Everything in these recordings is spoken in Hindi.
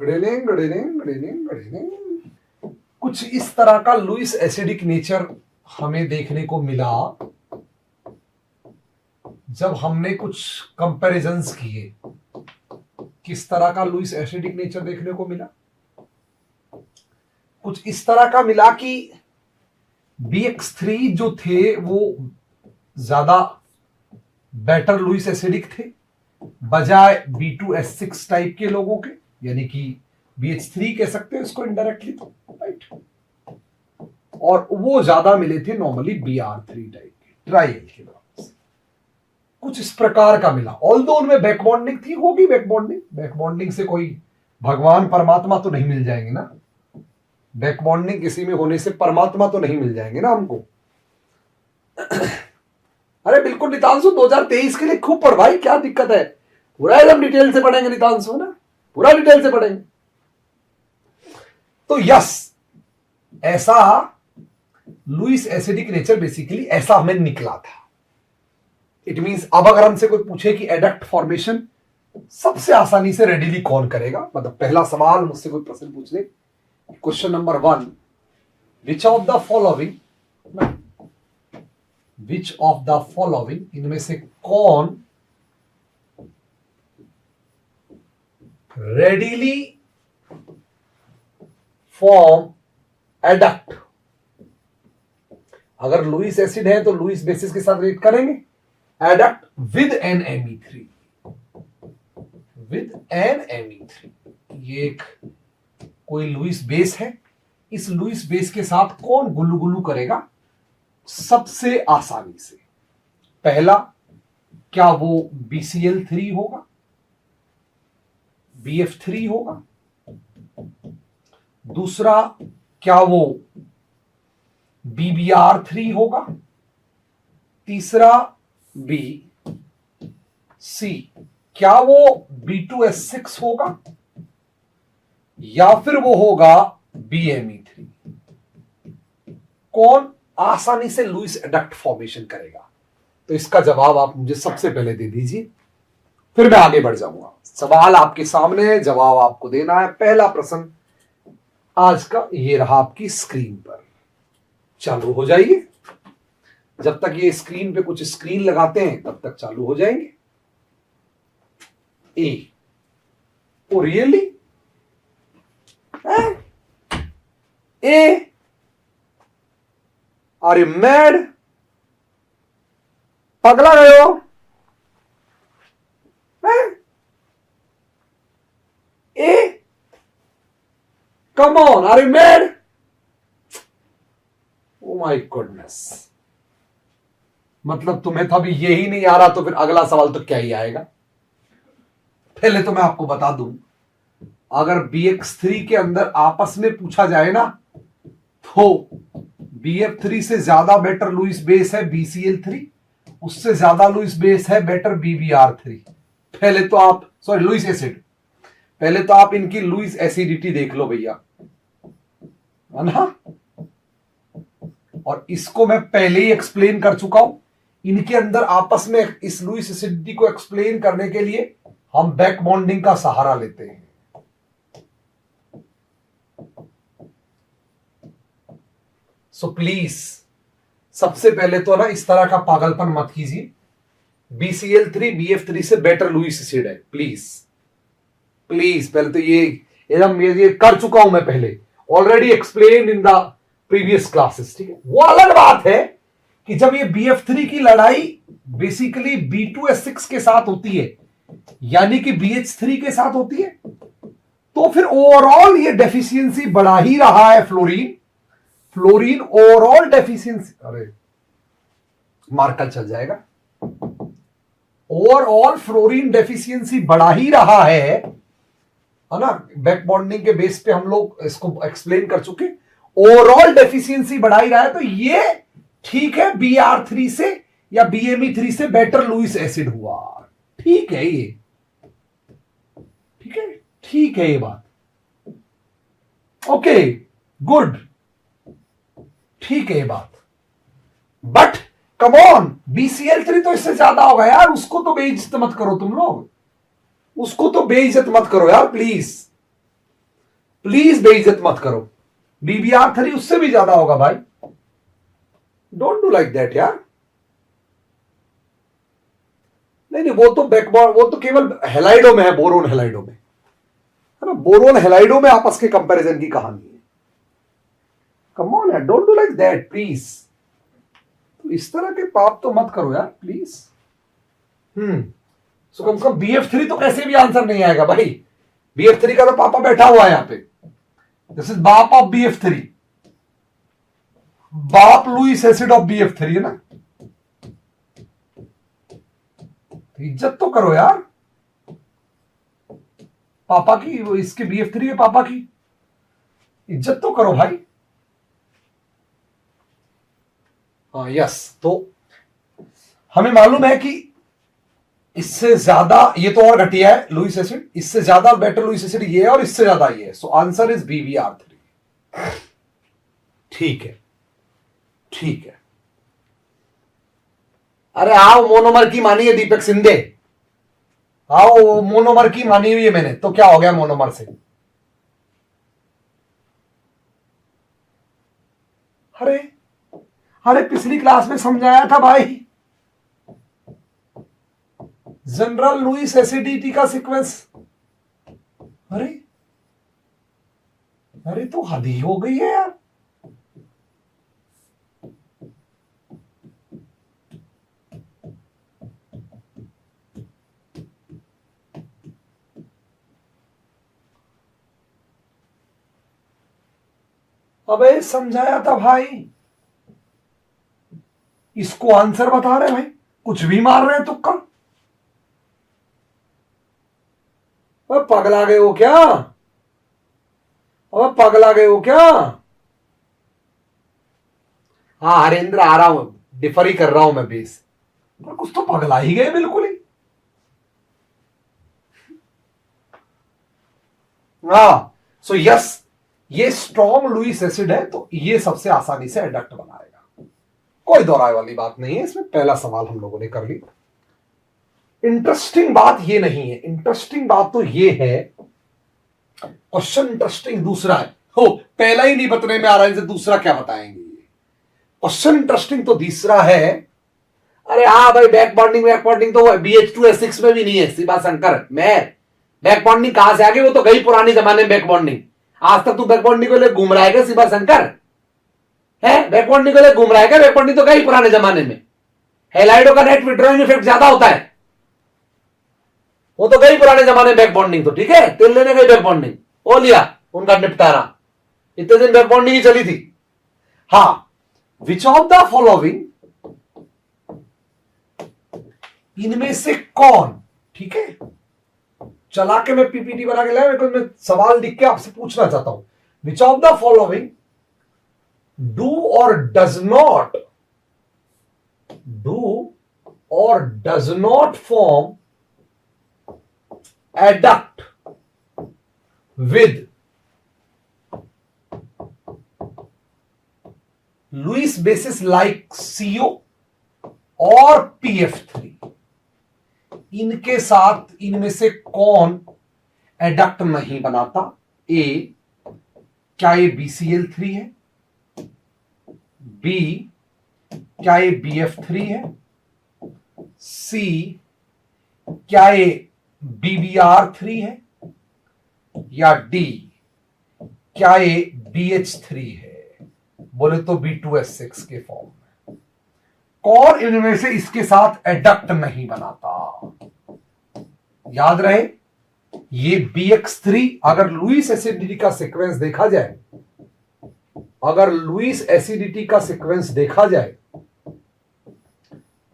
गडेलिंग गडेलिंग गडेलिंग गडेलिंग। कुछ इस तरह का लुईस एसिडिक नेचर हमें देखने को मिला जब हमने कुछ कंपैरिजंस किए। किस तरह का लुईस एसिडिक नेचर देखने को मिला? कुछ इस तरह का मिला कि BX3 जो थे वो ज्यादा बेटर लुईस एसिडिक थे बजाय B2S6 टाइप के लोगों के, यानी कि BH3 कह सकते हैं इसको इनडायरेक्टली, तो राइट। और वो ज्यादा मिले थे नॉर्मली BR3 टाइप के ट्रायल के बाद। कुछ इस प्रकार का मिला। ऑल्दो उनमें बैक बॉन्डिंग थी, होगी बैक बॉन्डिंग। बैक बॉन्डिंग से कोई भगवान परमात्मा तो नहीं मिल जाएंगे ना। बैक बॉन्डिंग किसी में होने से परमात्मा तो नहीं मिल जाएंगे ना हमको। अरे बिल्कुल नितांशु, 2023 के लिए खूब पढ़ भाई, क्या दिक्कत है? पूरा एकदम डिटेल से पढ़ेंगे नितांशु, ना पूरा डिटेल से पढ़ेंगे। तो यस, ऐसा लुईस एसिडिक नेचर बेसिकली ऐसा हमें निकला था। इट मींस अब अगर हमसे कोई पूछे कि एडक्ट फॉर्मेशन सबसे आसानी से रेडिली कौन करेगा, मतलब पहला सवाल मुझसे कोई प्रश्न पूछ ले, question number 1, which of the following इनमें से कौन रेडिली फॉर्म एडक्ट? अगर लुईस एसिड है तो लुईस बेसिस के साथ रिएक्ट करेंगे, एडक्ट विद NMe3, ये एक कोई लुईस बेस है। इस लुईस बेस के साथ कौन गुल्लू गुल्लू करेगा सबसे आसानी से? पहला, क्या वो BCl3 होगा, BF3 होगा? दूसरा, क्या वो BBr3 होगा? तीसरा, C, क्या वो B2S6 होगा? या फिर वो होगा BMe3? कौन आसानी से लुईस एडक्ट फॉर्मेशन करेगा? तो इसका जवाब आप मुझे सबसे पहले दे दीजिए, फिर मैं आगे बढ़ जाऊंगा। सवाल आपके सामने है, जवाब आपको देना है। पहला प्रश्न आज का ये रहा आपकी स्क्रीन पर, चालू हो जाइए। जब तक ये स्क्रीन पे कुछ स्क्रीन लगाते हैं तब तक चालू हो जाएंगे। ए, ओ रियली? ए, आर यू मैड? पगला गए हो? ए, come on, are you mad? Oh my goodness, मतलब तुम्हें तो अभी यही नहीं आ रहा तो फिर अगला सवाल तो क्या ही आएगा। पहले तो मैं आपको बता दूं, अगर BX3 के अंदर आपस में पूछा जाए ना, तो BF3 से ज्यादा बेटर लुईस बेस है BCl3, उससे ज्यादा लुईस बेस है बेटर BBr3। पहले तो आप, सॉरी लुईस एसिड, पहले तो आप इनकी लुईस एसिडिटी देख लो भैया, है ना? और इसको मैं पहले ही एक्सप्लेन कर चुका हूं। इनके अंदर आपस में इस लुईस एसिडिटी को एक्सप्लेन करने के लिए हम बैक बॉन्डिंग का सहारा लेते हैं। सो प्लीज, सबसे पहले तो ना इस तरह का पागलपन मत कीजिए। BCl3 BF3 से बेटर लुईस एसिड है, प्लीज प्लीज। पहले तो ये एकदम ये कर चुका हूं मैं पहले, already explain in the previous classes, ठीक है? वो अलग बात है कि जब ये BF3 की लड़ाई बेसिकली B2S6 के साथ होती है, यानी कि BH3 के साथ होती है, तो फिर ओवरऑल ये डेफिशिएंसी बढ़ा ही रहा है। फ्लोरीन ओवरऑल डेफिशिएंसी, अरे मार्कर चल जाएगा, ओवरऑल फ्लोरीन डेफिशिएंसी बढ़ा ही रहा है ना? बैक बॉन्डिंग के बेस पे हम लोग इसको एक्सप्लेन कर चुके। ओवरऑल डेफिशिएंसी बढ़ा ही रहा है, तो ये ठीक है BR3 से या BMe3 से बेटर लुईस एसिड हुआ, ठीक है ये, ठीक है, ठीक है ये बात, ओके गुड, ठीक है ये बात। बट कम ऑन, BCl3 तो इससे ज्यादा होगा यार, उसको तो बेइज्जत मत करो तुम लोग, उसको तो बेइज्जत मत करो यार प्लीज। प्लीज बेइज्जत मत करो। BBr3 उससे भी ज्यादा होगा भाई। डोंट डू लाइक दैट यार। नहीं वो तो बैकबॉन्ड, वो तो केवल हेलाइडो में है, बोरोन हेलाइडो में है ना। बोरोन हेलाइडो में आपस के कंपैरिजन की कहानी है। कम ऑन यार, don't do like that please. तो इस तरह के पाप तो मत करो यार प्लीज। सो कम से कम BF3 तो कैसे भी आंसर नहीं आएगा भाई। BF3 का तो पापा बैठा हुआ है यहां पे। दिस इज बाप ऑफ BF3, बाप लुईस एसिड ऑफ BF3 है ना। इज्जत तो करो यार पापा की, इसके BF3 है पापा की, इज्जत तो करो भाई। हाँ यस, तो हमें मालूम है कि इससे ज्यादा ये तो और घटिया है लुईस एसिड, इससे ज्यादा बेटर लुईस एसिड ये है और इससे ज्यादा ये है। सो आंसर इज BBr3। ठीक है ठीक है। अरे आओ, मोनोमर की मानी है दीपक सिंधे, आओ मोनोमर की मानी हुई है मैंने, तो क्या हो गया मोनोमर से। अरे अरे पिछली क्लास में समझाया था भाई, जनरल लुईस एसिडिटी का सीक्वेंस। अरे अरे तो हद ही हो गई है यार। अबे समझाया था भाई, इसको आंसर बता रहे भाई, कुछ भी मार रहे हैं तुक्का। अब पगला गए हो क्या, अब पगला गए हो क्या। हाँ हरेंद्र आ रहा हूं, डिफर ही कर रहा हूं मैं बेस, पर कुछ तो पगला ही गए बिल्कुल ही। हाँ सो यस, ये स्ट्रॉन्ग लुईस एसिड है तो ये सबसे आसानी से एडक्ट बनाएगा, कोई दोहराए वाली बात नहीं है इसमें। पहला सवाल हम लोगों ने कर ली। इंटरेस्टिंग बात ये नहीं है, इंटरेस्टिंग बात तो ये है, क्वेश्चन इंटरेस्टिंग दूसरा है। हो पहला ही नहीं बताने में आ रहा है, दूसरा क्या बताएंगे। क्वेश्चन इंटरेस्टिंग तो तीसरा है। अरे हाँ भाई, बैक बॉन्डिंग तो BH2S6 में भी नहीं है शिवा शंकर। मैं बैक बॉन्डिंग कहां से आ गई, वो तो गई पुराने जमाने में बैक बॉन्डिंग। आज तक तू बैक बॉन्डिंग को लेकर घूम रहा है क्या शिवा शंकर, है बैक बॉन्डिंग को लेकर घूम रहा है क्या। बैक बॉन्डिंग तो गई पुराने जमाने में, हेलाइडो का नेट विड्रॉइंग इफेक्ट ज्यादा होता है, वो तो गई पुराने जमाने में बैक बॉन्डिंग तो। ठीक है, तेल लेने गई बैक बॉन्डिंग, वो लिया उनका निपटारा, इतने दिन बैक बॉन्डिंग ही चली थी। हाँ, विच ऑफ द फॉलोइंग, इनमें से कौन, ठीक है चला के मैं PPT बना के लाया, मैं सवाल लिख के आपसे पूछना चाहता हूं। Which of the following do और does not form adduct with Lewis bases like CO और PF3। इनके साथ इनमें से कौन एडक्ट नहीं बनाता। A, क्या ये BCl3 है, B, क्या ये BF3 है, C, क्या ये BBr3 है, या D, क्या ये BH3 है। बोले तो B2S6 के फॉर्म में। कौन इनमें से इसके साथ एडक्ट नहीं बनाता। याद रहे, ये BX3 अगर लुईस एसिडिटी का सीक्वेंस देखा जाए, अगर लुईस एसिडिटी का सीक्वेंस देखा जाए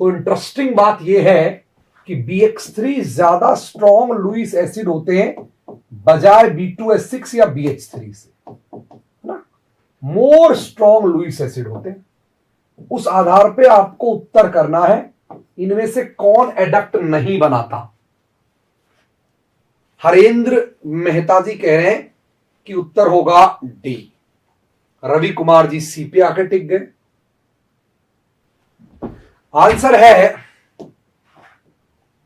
तो इंटरेस्टिंग बात यह है कि BX3 ज्यादा स्ट्रॉन्ग लुईस एसिड होते हैं बजाय B2S6 या BH3 से, ना मोर स्ट्रॉन्ग लुईस एसिड होते हैं। उस आधार पे आपको उत्तर करना है इनमें से कौन एडक्ट नहीं बनाता। हरेंद्र मेहता जी कह रहे हैं कि उत्तर होगा D। रवि कुमार जी C पे आके टिक गए। आंसर है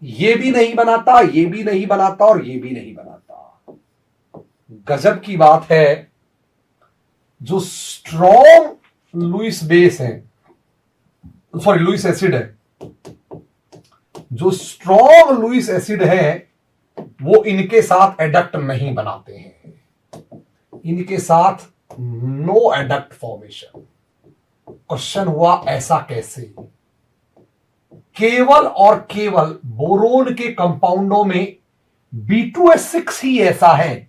ये भी नहीं बनाता, ये भी नहीं बनाता और ये भी नहीं बनाता। गजब की बात है, जो स्ट्रॉन्ग लुईस बेस है, सॉरी लुईस एसिड है, जो स्ट्रॉन्ग लुईस एसिड है वो इनके साथ एडक्ट नहीं बनाते हैं, इनके साथ नो एडक्ट फॉर्मेशन। क्वेश्चन हुआ ऐसा कैसे? केवल और केवल बोरोन के कंपाउंडों में B2S6 ही ऐसा है,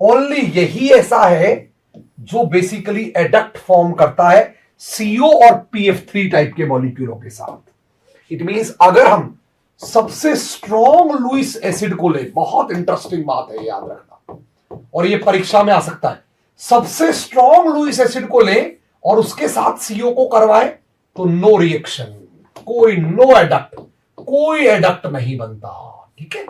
ओनली यही ऐसा है जो बेसिकली एडक्ट फॉर्म करता है CO और PF3 टाइप के मॉलिक्यूलों के साथ। इट मींस अगर हम सबसे स्ट्रॉन्ग लुईस एसिड को ले, बहुत इंटरेस्टिंग बात है याद रखना, और ये परीक्षा में आ सकता है, सबसे स्ट्रॉन्ग लुईस एसिड को ले और उसके साथ CO को करवाए तो नो रिएक्शन, कोई नो एडक्ट, कोई एडक्ट नहीं बनता, ठीक है।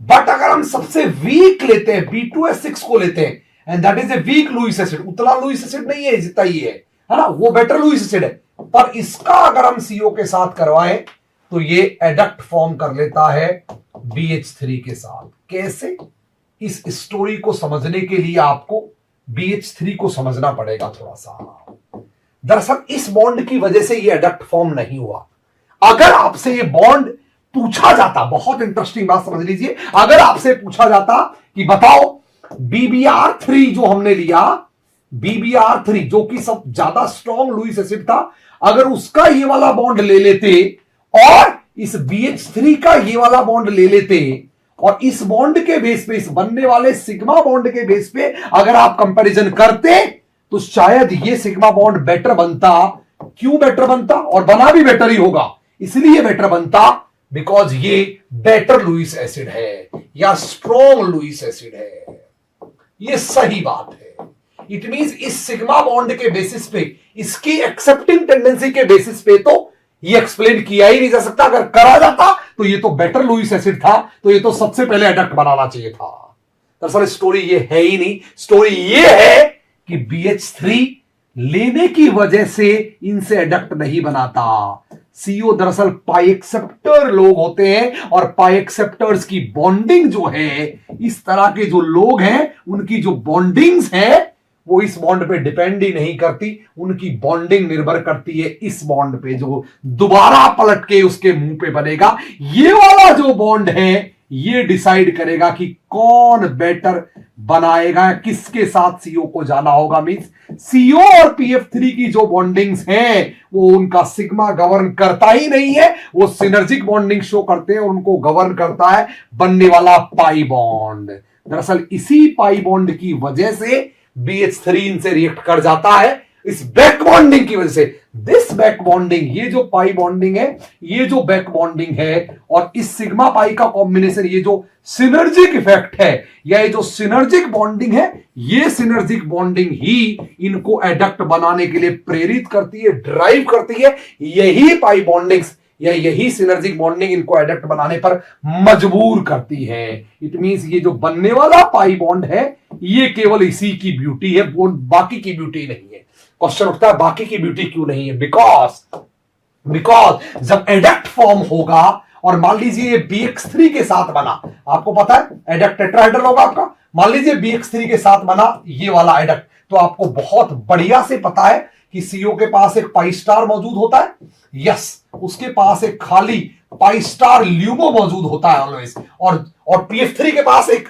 बट अगर हम सबसे वीक लेते हैं, B2S6 को लेते हैं, and that is a weak Lewis acid, उतना लुईस एसिड नहीं है जितना ये है ना, वो बेटर लुईस एसिड है, पर इसका अगर हम CO के साथ करवाएं तो ये एडक्ट फॉर्म कर लेता है BH3 के साथ। कैसे? इस स्टोरी को समझने के लिए आपको BH3 को समझना पड़ेगा थोड़ा सा। दरअसल इस बॉन्ड की वजह से ये एडक्ट फॉर्म नहीं हुआ। अगर आपसे ये बॉन्ड पूछा जाता, बहुत इंटरेस्टिंग बात समझ लीजिए, अगर आपसे पूछा जाता कि बताओ BBr3 जो हमने लिया, BBr3 जो कि सब ज्यादा स्ट्रॉन्ग लुईस एसिड था, अगर उसका ये वाला बॉन्ड ले लेते और इस BH3 का ये वाला बॉन्ड ले लेते और इस बॉन्ड के बेस पे, इस बनने वाले सिग्मा बॉन्ड के बेस पे अगर आप कंपैरिजन करते तो शायद ये सिग्मा बॉन्ड बेटर बनता। क्यों बेटर बनता? और बना भी बेटर ही होगा, इसलिए बेटर बनता बिकॉज ये बेटर लुईस एसिड है या स्ट्रॉन्ग लुईस एसिड है। ये सही बात है। इट मींस इस सिग्मा बॉन्ड के बेसिस पे, इसकी एक्सेप्टिंग टेंडेंसी के बेसिस पे तो ये एक्सप्लेन किया ही नहीं जा सकता। अगर करा जाता तो ये तो बेटर लुईस एसिड था, तो ये तो सबसे पहले एडक्ट बनाना चाहिए था। दरअसल स्टोरी ये है ही नहीं। स्टोरी ये है कि BH3 लेने की वजह से इनसे एडक्ट नहीं बनाता। CO दरअसल पाई एक्सेप्टर लोग होते हैं और पाई एक्सेप्टर्स की बॉन्डिंग जो है, इस तरह के जो लोग हैं उनकी जो बॉन्डिंग्स है वो इस बॉन्ड पे डिपेंड ही नहीं करती, उनकी बॉन्डिंग निर्भर करती है इस बॉन्ड पे जो दोबारा पलट के उसके मुंह पे बनेगा। ये वाला जो बॉन्ड है ये डिसाइड करेगा कि कौन बेटर बनाएगा, किसके साथ CO को जाना होगा। मींस CO और PF3 की जो बॉन्डिंग्स हैं वो उनका सिग्मा गवर्न करता ही नहीं है, वो सिनर्जिक बॉन्डिंग शो करते हैं और उनको गवर्न करता है बनने वाला पाई बॉन्ड। दरअसल इसी पाई बॉन्ड की वजह से BH3 इनसे रिएक्ट कर जाता है, इस बैक बॉन्डिंग की वजह से। दिस बैक बॉन्डिंग, ये जो पाई बॉन्डिंग है, ये जो बैक बॉन्डिंग है और इस सिग्मा पाई का कॉम्बिनेशन, ये जो सिनर्जिक इफेक्ट है या ये जो सिनर्जिक बॉन्डिंग है, ये सिनर्जिक बॉन्डिंग ही इनको एडक्ट बनाने के लिए प्रेरित करती है, ड्राइव करती है। यही पाई बॉन्डिंग्स या यही सिनर्जिक बॉन्डिंग इनको एडक्ट बनाने पर मजबूर करती है। इट मींस ये जो बनने वाला पाई बॉन्ड है ये केवल इसी की ब्यूटी है, वो बाकी की ब्यूटी नहीं है। क्वेश्चन उठता है बाकी की ब्यूटी क्यों नहीं है? बिकॉज जब एडक्ट फॉर्म होगा और मान लीजिए ये BX3 के साथ बना, आपको पता है एडक्ट टेट्राहेड्रल होगा आपका, मान लीजिए BX3 के साथ बना ये वाला एडक्ट, तो आपको बहुत बढ़िया से पता है कि CO के पास एक पाई स्टार मौजूद होता है, यस, उसके पास एक खाली पाई स्टार ल्यूमो मौजूद होता है ऑलवेज, और PF3 के पास एक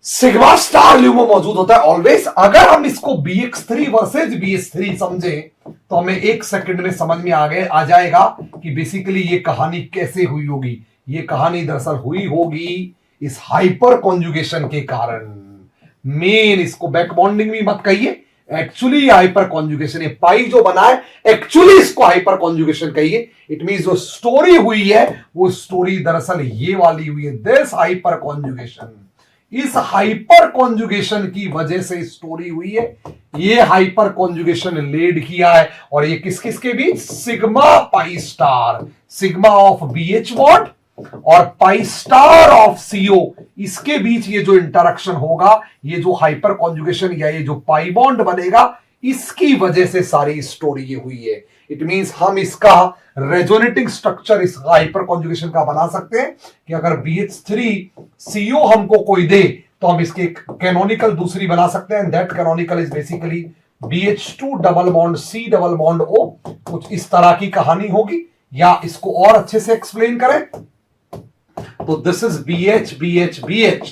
सिग्मा स्टार ल्यूमो मौजूद होता है ऑलवेज। अगर हम इसको BX3 वर्सेज BH3 समझे तो हमें एक सेकंड में समझ में आ जाएगा कि बेसिकली ये कहानी कैसे हुई होगी। ये कहानी दरअसल हुई होगी इस हाइपर कॉन्जुगेशन के कारण। मेन इसको बैक बॉन्डिंग भी मत कहिए, एक्चुअली हाइपर कॉन्जुगेशन है। पाई जो बना है एक्चुअली इसको हाइपर कॉन्जुगेशन कहिए। इट मींस जो स्टोरी हुई है वो स्टोरी दरअसल ये वाली हुई है, दिस हाइपर कॉन्जुगेशन। इस हाइपर कॉन्जुगेशन की वजह से स्टोरी हुई है। ये हाइपर कॉन्जुगेशन लीड किया है और ये किस किस के बीच? Sigma pi star, sigma of BH bond और पाई स्टार ऑफ CO, इसके बीच ये जो इंटरेक्शन होगा, ये जो हाइपर कॉन्जुगेशन या ये जो पाई बॉन्ड बनेगा, इसकी वजह से सारी स्टोरी ये हुई है। इट मींस हम इसका रेजोनेटिंग स्ट्रक्चर इस हाइपर कॉन्जुगेशन का बना सकते हैं कि अगर BH3 CO हमको कोई दे तो हम इसके कैनोनिकल दूसरी बना सकते हैं, that canonical is basically BH2 double bond C double bond O। कुछ इस तरह की कहानी होगी, या इसको और अच्छे से एक्सप्लेन करें तो this is BH BH BH,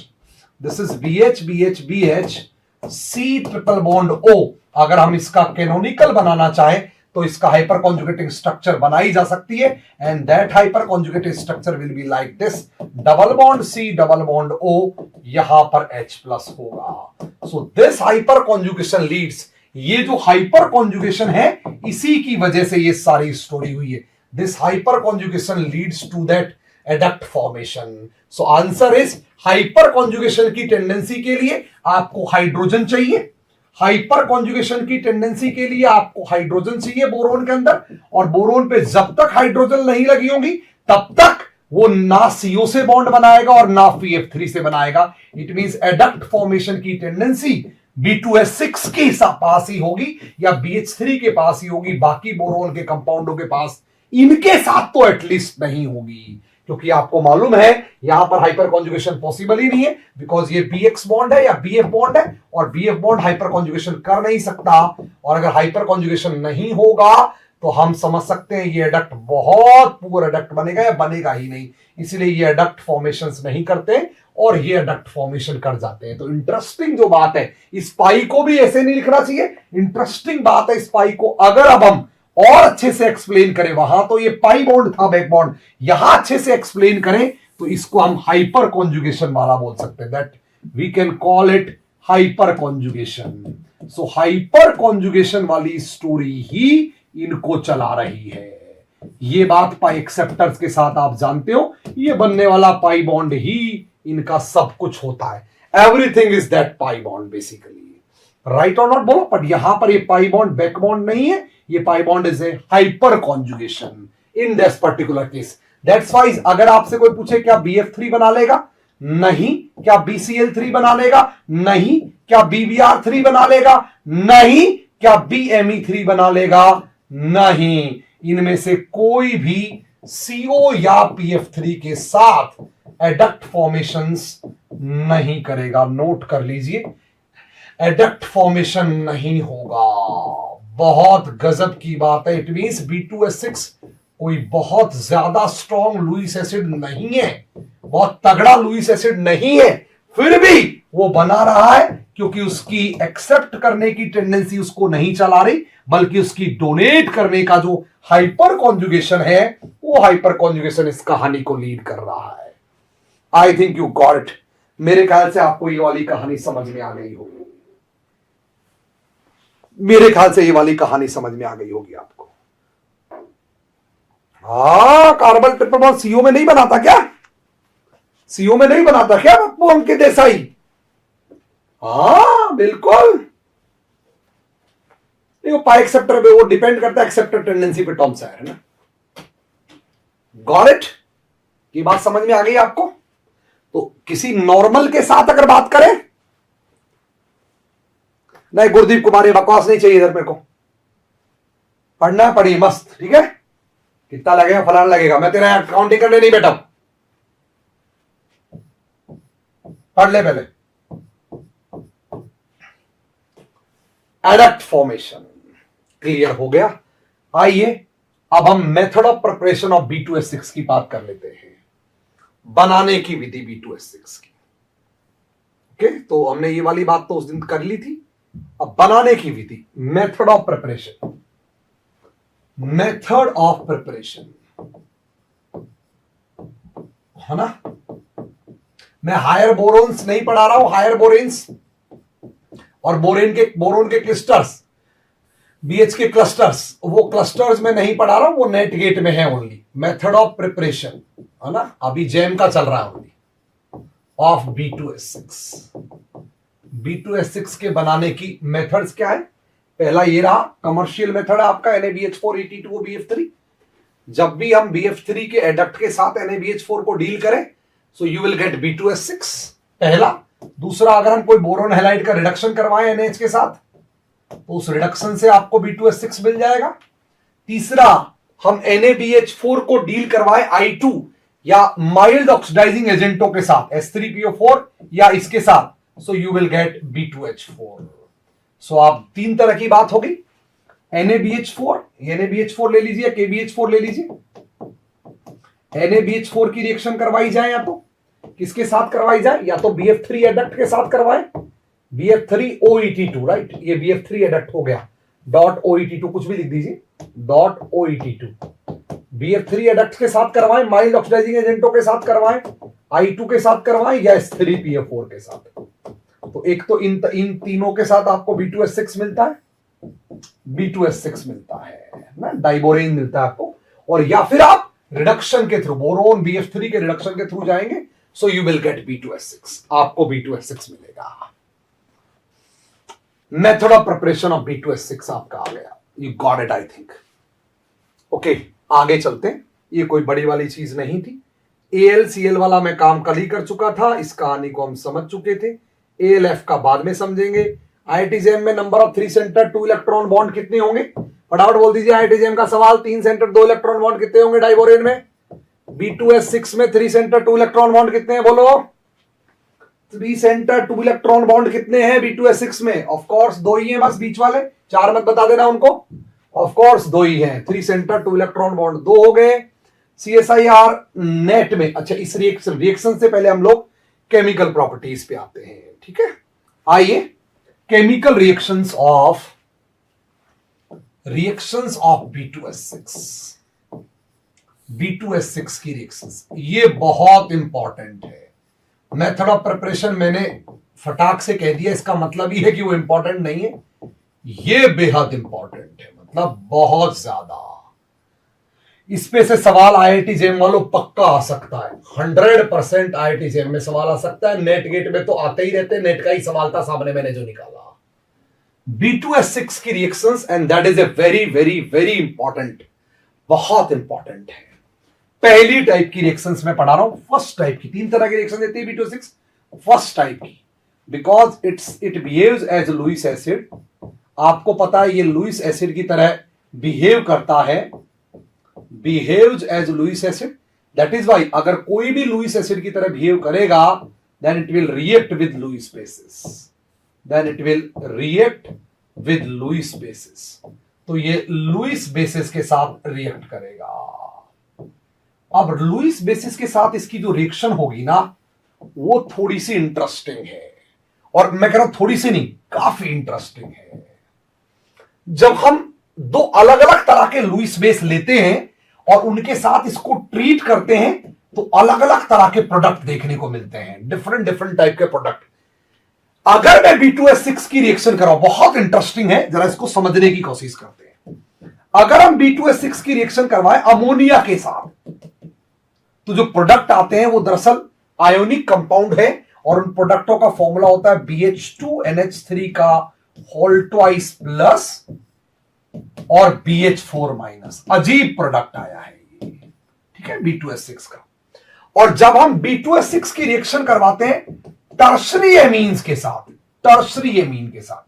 this is BH BH BH C triple bond O। अगर हम इसका कैनोनिकल बनाना चाहें तो इसका हाइपर कॉन्जुगेटिंग स्ट्रक्चर बनाई जा सकती है, and that hyper conjugating structure will be like this, double bond C double bond O, यहां पर H प्लस होगा। So this hyper conjugation leads, ये जो हाइपर कॉन्जुगेशन है इसी की वजह से ये सारी स्टोरी हुई है। This hyper conjugation leads to that adduct formation. So answer is hyper conjugation की टेंडेंसी के लिए आपको हाइड्रोजन चाहिए, हाइपर कॉन्जुगेशन की टेंडेंसी के लिए आपको हाइड्रोजन चाहिए बोरोन के अंदर, और बोरोन पे जब तक हाइड्रोजन नहीं लगी होगी तब तक वो ना CO से बॉन्ड बनाएगा और ना PF3 से बनाएगा। इट मींस एडक्ट फॉर्मेशन की टेंडेंसी B2S6 के पास ही होगी या BH3 के पास ही होगी, बाकी बोरोन के कंपाउंडों के पास इनके साथ तो एटलीस्ट नहीं होगी, क्योंकि आपको मालूम है यहां पर हाइपर कॉन्जुगेशन पॉसिबल ही नहीं है, बिकॉज ये BX बॉन्ड है या BF बॉन्ड है, और BF बॉन्ड हाइपर कॉन्जुगेशन कर नहीं सकता, और अगर हाइपर कॉन्जुगेशन नहीं होगा तो हम समझ सकते हैं ये एडक्ट बहुत पुअर एडक्ट बनेगा या बनेगा ही नहीं, इसलिए ये एडक्ट फॉर्मेशंस नहीं करते और ये एडक्ट फॉर्मेशन कर जाते हैं। तो इंटरेस्टिंग जो बात है, इस पाई को भी ऐसे नहीं लिखना चाहिए, इंटरेस्टिंग बात है इस पाई को अगर अब हम और अच्छे से एक्सप्लेन करें, वहां तो ये पाई बॉन्ड था बैक बॉन्ड, यहां अच्छे से एक्सप्लेन करें तो इसको हम हाइपर कॉन्जुगेशन वाला बोल सकते हैं, that we can call it hyper conjugation. So hyper conjugation वाली स्टोरी ही इनको चला रही है। ये बात पाई एक्सेप्टर्स के साथ आप जानते हो, ये बनने वाला पाई बॉन्ड ही इनका सब कुछ होता है, everything is that pi bond basically, right और नॉट बोलो। बट यहां पर ये पाई बॉन्ड बैक बॉन्ड नहीं है, ये pi bond is a hyper conjugation in this particular case. That's wise अगर आपसे कोई पूछे क्या BF3 बना लेगा, नहीं। क्या BCl3 बना लेगा, नहीं। क्या BBr3 बना लेगा, नहीं। क्या BMe3 बना लेगा, नहीं। इनमें से कोई भी CO या PF3 के साथ एडक्ट फॉर्मेशंस नहीं करेगा, नोट कर लीजिए, एडक्ट फॉर्मेशन नहीं होगा। बहुत गजब की बात है। इट मींस B2S6 कोई बहुत ज्यादा स्ट्रॉन्ग लुईस एसिड नहीं है, बहुत तगड़ा लुईस एसिड नहीं है, फिर भी वो बना रहा है क्योंकि उसकी एक्सेप्ट करने की टेंडेंसी उसको नहीं चला रही, बल्कि उसकी डोनेट करने का जो हाइपर कॉन्जुगेशन है वो हाइपर कॉन्जुगेशन इस कहानी को लीड कर रहा है। I think you got it. मेरे ख्याल से आपको ये वाली कहानी समझ में आ गई होगी, मेरे ख्याल से ये वाली कहानी समझ में आ गई होगी आपको। हाँ, कार्बन ट्रिपल बॉन्ड CO में नहीं बनाता क्या, CO में नहीं बनाता क्या पप्पू अंकित देसाई? हाँ बिल्कुल, वो पाई एक्सेप्टर पे वो डिपेंड करता है एक्सेप्टर टेंडेंसी पे, टॉम सैयर है ना। Got it? की बात समझ में आ गई आपको? तो किसी नॉर्मल के साथ अगर बात करें, नहीं गुरदीप कुमार ये बकवास नहीं चाहिए इधर, मेरे को पढ़ना पढ़िए मस्त, ठीक है। कितना लगेगा फलाना लगेगा, मैं तेरा काउंटिंग करने नहीं बैठा, पढ़ ले पहले। एडक्ट फॉर्मेशन क्लियर हो गया। आइए अब हम method of preparation of B2S6 की बात कर लेते हैं, बनाने की विधि B2S6 की। ओके, तो हमने ये वाली बात तो उस दिन कर ली थी, अब बनाने की विधि, method of preparation. Method of preparation है ना, मैं हायर बोरोन्स नहीं पढ़ा रहा हूं, हायर बोरेन्स और बोरोन के क्लस्टर्स, BH के क्लस्टर्स, वो क्लस्टर्स में नहीं पढ़ा रहा हूं, वो नेट गेट में है ओनली। मेथड ऑफ प्रिपरेशन है ना, अभी जैम का चल रहा है ओनली, ऑफ B2S6। B2S6 के बनाने की मेथड्स क्या है? पहला ये रहा कमर्शियल मेथड है आपका NaBH4 BF3। जब भी हम BF3 के एडक्ट के साथ NaBH4 को डील करें सो यू विल गेट B2S6, पहला। दूसरा, अगर हम कोई बोरोन हैलाइड का रिडक्शन करवाएं NH के साथ तो उस रिडक्शन से आपको B2S6 मिल जाएगा। तीसरा, हम NaBH4 को डील करवाएं I2 या माइल्ड ऑक्सीडाइजिंग एजेंटों के साथ, H3PO4 या इसके साथ, सो यू विल गेट B2H4। सो आप तीन तरह की बात होगी, NaBH4, NaBH4 ले लीजिए, KBH4 ले लीजिए। NaBH4 की रिएक्शन करवाई जाए या तो किसके साथ करवाई जाए, या तो BF3 एडक्ट के साथ करवाए, BF3OET2, राइट, ये BF3 एडक्ट हो गया, .OET2 कुछ भी लिख दीजिए, .OET2। BF3 एडक्ट के साथ करवाएं, माइल्ड ऑक्सीडाइजिंग एजेंटों के साथ करवाएं, I2 के साथ करवाएं, या S3PF4 के साथ। तो एक तो इन तीनों के साथ आपको B2S6 मिलता है, B2S6 मिलता है ना, डाइबोरेन मिलता है आपको, और या फिर आप रिडक्शन के थ्रू, बोरोन BF3 के रिडक्शन के थ्रू जाएंगे, सो यू विल गेट B2S6, आपको B2S6 मिलेगा। Method of preparation of B2S6 आपका आ गया, you got it I think. Okay, आगे चलते हैं, ये कोई बड़ी वाली चीज नहीं थी। AlCl वाला मैं काम कल ही कर चुका था, इस कहानी को हम समझ चुके थे। AlF का बाद में समझेंगे। IIT-JEM में number of 3 centre 2 electron bond कितने होंगे, फटाफट बोल दीजिए। IIT-JEM का सवाल, 3 सेंटर 2 इलेक्ट्रॉन बॉन्ड कितने होंगे डाइबोरेन में। B2S6 में 3 सेंटर 2 इलेक्ट्रॉन बॉन्ड कितने हैं, बोलो। 3 सेंटर 2 इलेक्ट्रॉन बॉन्ड कितने हैं B2S6 में? ऑफ कोर्स 2 ही हैं बस, बीच वाले 4 मत बता देना उनको। ऑफ कोर्स 2 ही हैं, 3 सेंटर 2 इलेक्ट्रॉन बॉन्ड 2 हो गए। CSIR नेट में, अच्छा इस रिएक्शन से पहले हम लोग केमिकल प्रॉपर्टीज पे आते हैं, ठीक है। आइए, केमिकल रिएक्शंस ऑफ B2S6 की रिएक्शंस, ये बहुत इंपॉर्टेंट है। मेथड ऑफ प्रिपरेशन मैंने फटाक से कह दिया, इसका मतलब ये है कि वो इंपॉर्टेंट नहीं है, ये बेहद इंपॉर्टेंट है, मतलब बहुत ज्यादा। इसमें से सवाल IIT-JEM वालों पक्का आ सकता है, 100% IIT-JEM में सवाल आ सकता है। नेट गेट में तो आते ही रहते, नेट का ही सवाल था सामने मैंने जो निकाला। B2S6 की reactions, and that is a very very very important, बहुत इंपॉर्टेंट है। पहली टाइप की रिएक्शंस में पढ़ा रहा हूं, फर्स्ट टाइप की। 3 तरह की रिएक्शन देती है B2S6, फर्स्ट टाइप की, because it behaves as Lewis acid. आपको पता है ये लुईस एसिड की तरह बिहेव करता है, behaves as Lewis acid. That is why अगर कोई भी लुईस एसिड की तरह बिहेव करेगा, then it will react with Lewis bases, then it will react with Lewis bases. तो ये लुईस बेसिस के साथ रिएक्ट करेगा। अब लुईस बेसिस के साथ इसकी जो रिएक्शन होगी ना, वो थोड़ी सी इंटरेस्टिंग है, और मैं कह रहा हूं थोड़ी सी नहीं, काफी इंटरेस्टिंग है। जब हम 2 अलग अलग तरह के लुईस बेस लेते हैं और उनके साथ इसको ट्रीट करते हैं, तो अलग अलग तरह के प्रोडक्ट देखने को मिलते हैं, डिफरेंट डिफरेंट टाइप के प्रोडक्ट। अगर मैं B2S6 की रिएक्शन कर रहा हूं, बहुत इंटरेस्टिंग है, जरा इसको समझने की कोशिश करते हैं। अगर हम B2S6 की रिएक्शन करवाएं अमोनिया के साथ, तो जो प्रोडक्ट आते हैं वो दरअसल आयोनिक कंपाउंड है, और उन प्रोडक्टों का फॉर्मूला होता है BH2NH3 का होल ट्वाइस प्लस और BH4 माइनस। अजीब प्रोडक्ट आया है ये, ठीक है, B2S6 का। और जब हम B2S6 की रिएक्शन करवाते हैं टर्शरी एमीन्स के साथ, टर्शरी एमीन के साथ,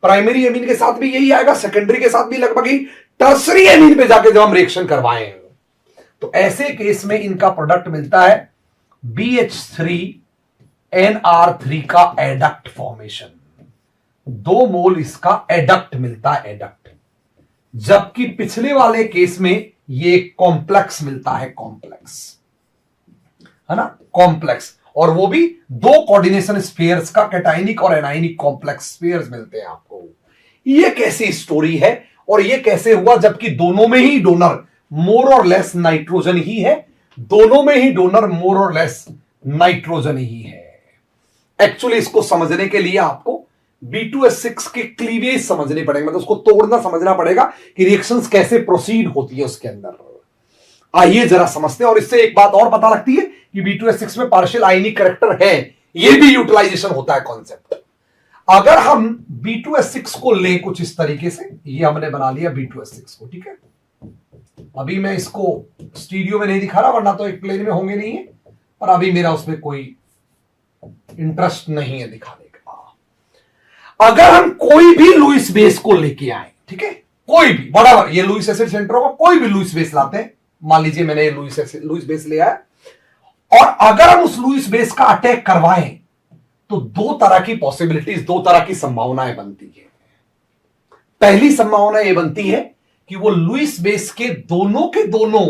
प्राइमरी एमीन के साथ भी यही आएगा, सेकेंडरी के साथ भी लगभग ही, टर्शरी एमीन पे जाके जब हम रिएक्शन करवाए, तो ऐसे केस में इनका प्रोडक्ट मिलता है BH3NR3 का एडक्ट फॉर्मेशन। 2 मोल इसका एडक्ट मिलता है, एडक्ट। जबकि पिछले वाले केस में ये कॉम्प्लेक्स मिलता है, कॉम्प्लेक्स, है ना, कॉम्प्लेक्स। और वो भी 2 कोऑर्डिनेशन स्फीयर्स का, कैटाइनिक और एनाइनिक कॉम्प्लेक्स स्फीयर्स मिलते हैं आपको। ये कैसी स्टोरी है, और ये कैसे हुआ, जबकि दोनों में ही डोनर मोर और लेस नाइट्रोजन ही है, दोनों में ही डोनर मोर और लेस नाइट्रोजन ही है। एक्चुअली इसको समझने के लिए आपको B2S6 के क्लीवेज समझने पड़ेंगे, मतलब उसको तोड़ना समझना पड़ेगा कि रिएक्शंस कैसे प्रोसीड होती है उसके अंदर। आइए जरा समझते हैं, और इससे एक बात और पता लगती है कि B2S6 में पार्शियल आयनिक कैरेक्टर है, ये भी यूटिलाइजेशन होता है कॉन्सेप्ट। अगर हम B2S6 को लें कुछ इस तरीके से, ये हमने बना लिया B2S6 को, ठीक है। अभी मैं इसको स्टीरियो में नहीं दिखा रहा, वरना तो एक प्लेन में होंगे नहीं है, पर अभी मेरा उसमें कोई इंटरेस्ट नहीं है दिखाने का। अगर हम कोई भी लुईस बेस को लेके आए, ठीक है, कोई भी, बराबर, ये लुईस एसिड सेंटर का कोई भी लुईस बेस लाते हैं, मान लीजिए मैंने ये लुईस बेस ले आया, और अगर हम उस लुईस बेस का अटैक करवाएं, तो दो तरह की पॉसिबिलिटीज, दो तरह की संभावनाएं बनती है। पहली संभावना यह बनती है कि वो लुईस बेस के दोनों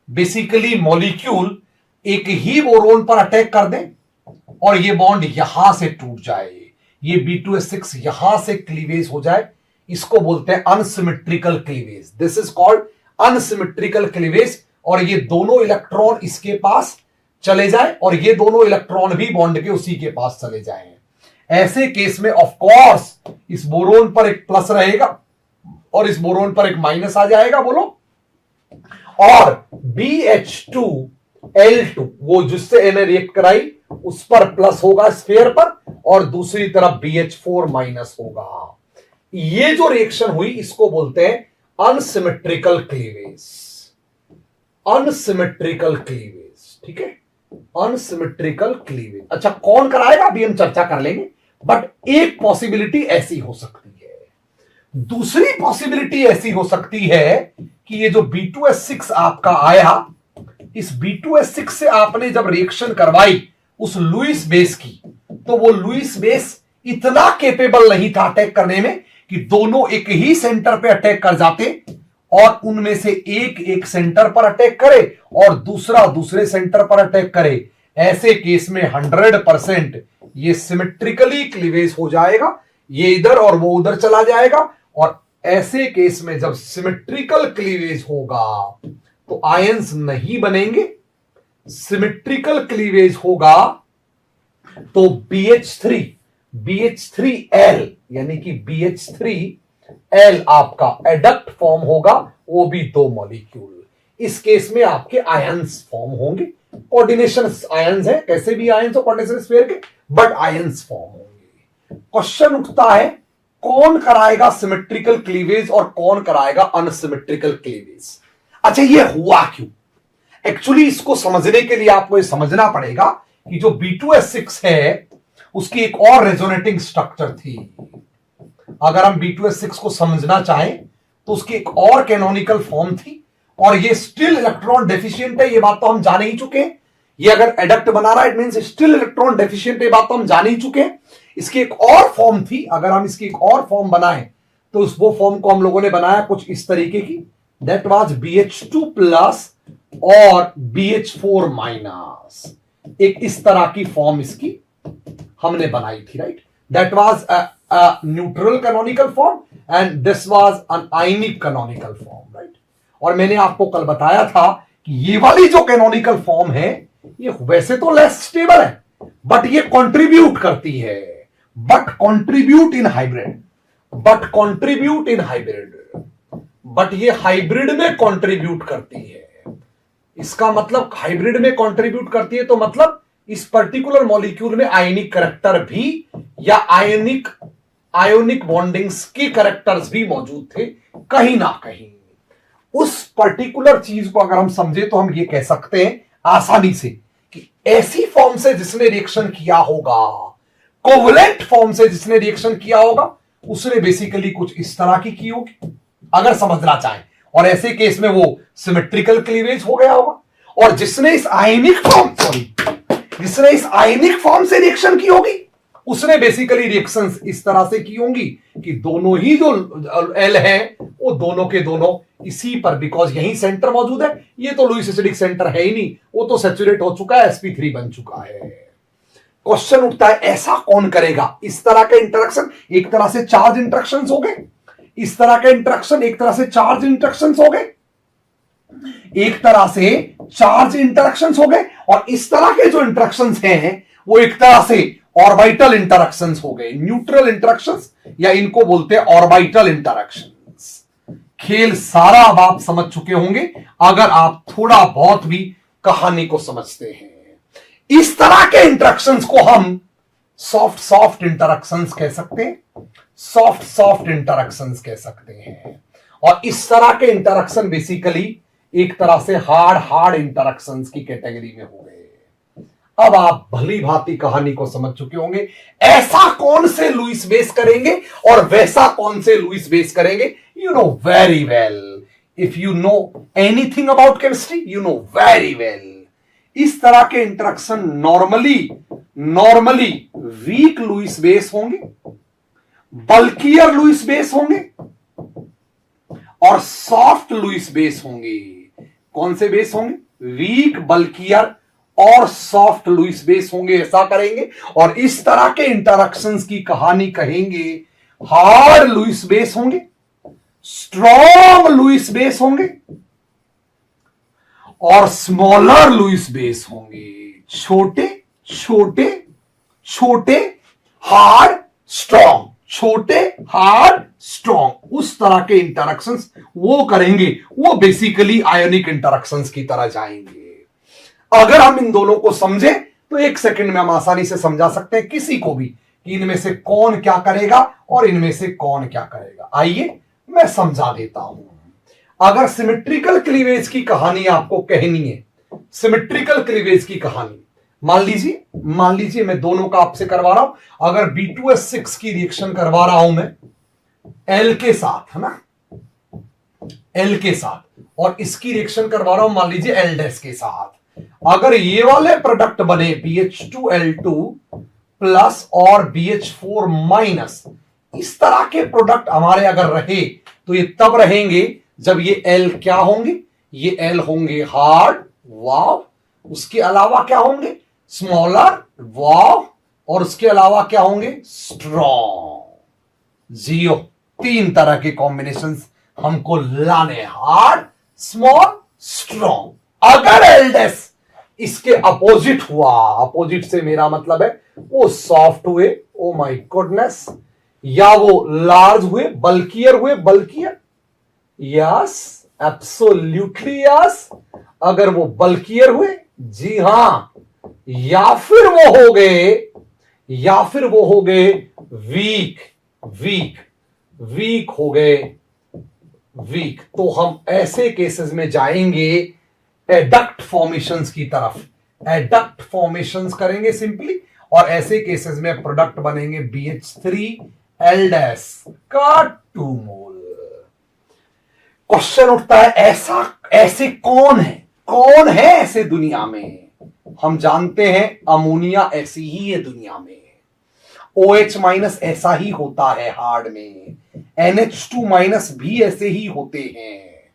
बेसिकली मॉलिक्यूल एक ही बोरोन पर अटैक कर दें और ये बॉन्ड यहां से टूट जाए, ये B2S6 यहां से क्लीवेज हो जाए। इसको बोलते हैं unsymmetrical cleavage. This is called unsymmetrical cleavage. और ये दोनों इलेक्ट्रॉन इसके पास चले जाए और ये दोनों इलेक्ट्रॉन भी बॉन्ड के उसी के पास चले जाएं। ऐसे केस में ऑफ कोर्स इस बोरोन पर एक प्लस रहेगा और इस बोरोन पर एक माइनस आ जाएगा, बोलो। और BH2L2 वो जिससे एने रिएक्ट कराई उस पर प्लस होगा स्फीयर पर, और दूसरी तरफ BH4 माइनस होगा। ये जो रिएक्शन हुई इसको बोलते हैं अनसिमेट्रिकल क्लीवेज। अनसिमेट्रिकल क्लीवेज, ठीक है, अनसिमेट्रिकल क्लीवेज। अच्छा, कौन कराएगा अभी हम चर्चा कर लेंगे, बट एक पॉसिबिलिटी ऐसी हो सकती है। दूसरी पॉसिबिलिटी ऐसी हो सकती है कि ये जो B2S6 आपका आया, इस B2S6 से आपने जब रिएक्शन करवाई उस लुईस बेस की, तो वो लुईस बेस इतना केपेबल नहीं था अटैक करने में कि दोनों एक ही सेंटर पे अटैक कर जाते और उनमें से एक एक सेंटर पर अटैक करे और दूसरा दूसरे सेंटर पर अटैक करे। ऐसे केस में 100% ये सिमेट्रिकली क्लीवेज हो जाएगा, ये इधर और वो उधर चला जाएगा। और ऐसे केस में जब सिमेट्रिकल क्लीवेज होगा तो आयंस नहीं बनेंगे। सिमेट्रिकल क्लीवेज होगा तो BH3L यानी कि BH3L आपका एडक्ट फॉर्म होगा, वो भी दो मॉलिक्यूल। इस केस में आपके आयंस फॉर्म होंगे, कोऑर्डिनेशन आयंस है, कैसे भी आयंस हो कोऑर्डिनेशन स्फीयर के, बट आयंस फॉर्म होंगे। क्वेश्चन उठता है कौन कराएगा सिमेट्रिकल क्लीवेज और कौन कराएगा अनसिमेट्रिकल क्लीवेज। अच्छा, ये हुआ क्यों? एक्चुअली इसको समझने के लिए आपको ये समझना पड़ेगा कि जो B2S6 है उसकी एक और रेजोनेटिंग स्ट्रक्चर थी। अगर हम B2S6 को समझना चाहें तो उसकी एक और कैनोनिकल फॉर्म थी, और ये स्टिल इलेक्ट्रॉन डेफिशिएंट है, ये बात तो हम जान ही चुके हैं। ये अगर एडक्ट बना रहा है it means still electron deficient, ये बात तो हम जान ही चुके हैं। इसकी एक और फॉर्म थी, अगर हम इसकी एक और फॉर्म बनाएं तो उस वो फॉर्म को हम लोगों ने बनाया कुछ इस तरीके की, दैट वाज BH2 प्लस और BH4 माइनस। एक इस तरह की फॉर्म इसकी हमने बनाई थी, right. That was a neutral canonical form and this was an ionic canonical form, right. और मैंने आपको कल बताया था कि ये वाली जो कैनोनिकल फॉर्म है ये वैसे तो लेस स्टेबल है, बट ये कंट्रीब्यूट करती है, but contribute in hybrid, but ये हाइब्रिड में कंट्रीब्यूट करती है। इसका मतलब हाइब्रिड में कंट्रीब्यूट करती है तो मतलब इस पर्टिकुलर मॉलिक्यूल में आयनिक करैक्टर भी या आयोनिक बॉन्डिंग्स के करैक्टर्स भी मौजूद थे कहीं ना कहीं। उस पर्टिकुलर चीज को अगर हम समझे तो हम ये कह सकते हैं आसानी से कि ऐसी फॉर्म से जिसने रिएक्शन किया होगा, कोवलेंट फॉर्म से जिसने रिएक्शन किया होगा, उसने बेसिकली कुछ इस तरह की होगी अगर समझना चाहें, और ऐसे केस में वो सिमेट्रिकल क्लीवेज हो गया होगा। और जिसने इस आयनिक फॉर्म से रिएक्शन की होगी उसने बेसिकली रिएक्शंस इस तरह से की होंगी कि दोनों ही जो एल है वो दोनों के दोनों इसी पर, बिकॉज यही सेंटर मौजूद है, ये तो लुईस एसिडिक सेंटर है ही नहीं, वो तो सैचुरेट हो चुका है, sp3 बन चुका है। क्वेश्चन उठता है ऐसा कौन करेगा? इस तरह का इंटरेक्शन एक तरह से चार्ज इंटरेक्शंस हो गए, इस तरह का इंटरेक्शन एक तरह से चार्ज इंटरेक्शंस हो गए, एक तरह से चार्ज इंटरेक्शंस हो गए, और इस तरह के जो इंटरेक्शंस हैं वो एक तरह से ऑर्बिटल इंटरेक्शंस हो गए, न्यूट्रल इंटरेक्शंस, या इनको बोलते हैं ऑर्बिटल इंटरेक्शंस। खेल सारा अब आप समझ चुके होंगे अगर आप थोड़ा बहुत भी कहानी को समझते हैं। इस तरह के इंटरेक्शंस को हम सॉफ्ट इंटरेक्शंस कह सकते हैं, सॉफ्ट इंटरेक्शंस कह सकते हैं। और इस तरह के इंटरेक्शन बेसिकली एक तरह से हार्ड इंटरेक्शंस की कैटेगरी में हो गए। अब आप भली भांति कहानी को समझ चुके होंगे ऐसा कौन से लुईस बेस करेंगे और वैसा कौन से लुईस बेस करेंगे। You know very well, if you know anything about chemistry you know very well. इस तरह के interaction normally normally weak Lewis base होंगे, बल्कियर लुईस बेस होंगे और सॉफ्ट लुईस बेस होंगे। कौन से बेस होंगे? वीक, बल्कियर और सॉफ्ट लुईस बेस होंगे। ऐसा करेंगे और इस तरह के इंटरैक्शंस की कहानी कहेंगे। हार्ड लुईस बेस होंगे, स्ट्रॉन्ग लुईस बेस होंगे और स्मॉलर लुईस बेस होंगे। छोटे छोटे छोटे, हार्ड स्ट्रॉन्ग, छोटे हार्ड स्ट्रॉन्ग, उस तरह के इंटरैक्शंस वो करेंगे। वो बेसिकली आयोनिक इंटरैक्शंस की तरह जाएंगे। अगर हम इन दोनों को समझे तो एक सेकंड में हम आसानी से समझा सकते हैं किसी को भी कि इनमें से कौन क्या करेगा और इनमें से कौन क्या करेगा। आइए मैं समझा देता हूं। अगर सिमेट्रिकल क्लीवेज की कहानी आपको कहनी है, सिमेट्रिकल क्लीवेज की कहानी, मान लीजिए मैं दोनों का आपसे करवा रहा हूं। अगर B2S6 की रिएक्शन करवा रहा हूं मैं L के साथ, है ना, L के साथ, और इसकी रिएक्शन करवा रहा हूं मान लीजिए L' के साथ। अगर ये वाले प्रोडक्ट बने BH2L2 प्लस और BH4 माइनस, इस तरह के प्रोडक्ट हमारे अगर रहे तो ये तब रहेंगे जब ये L क्या होंगे? ये L होंगे हार्ड वाव, उसके अलावा क्या होंगे? स्मॉलर वाव, और उसके अलावा क्या होंगे? स्ट्रॉन्ग। जियो, तीन तरह के कॉम्बिनेशंस हमको लाने, हार्ड, स्मॉल, स्ट्रॉन्ग। अगर एल्डेस इसके अपोजिट हुआ, अपोजिट से मेरा मतलब है वो सॉफ्ट हुए, ओ माय गुडनेस, या वो लार्ज हुए, बल्कियर हुए, बल्कियर, यस एब्सोल्युटली यस। अगर वो बल्कियर हुए, जी हां, या फिर वो हो गए वीक, वीक हो गए, वीक, तो हम ऐसे केसेस में जाएंगे एडक्ट फॉर्मेशंस की तरफ। एडक्ट फॉर्मेशंस करेंगे सिंपली, और ऐसे केसेस में प्रोडक्ट बनेंगे BH3L' का 2 मोल। क्वेश्चन उठता है ऐसे कौन है ऐसे दुनिया में? हम जानते हैं अमोनिया ऐसी ही है दुनिया में, OH माइनस ऐसा ही होता है हार्ड में, NH2 माइनस भी ऐसे ही होते हैं।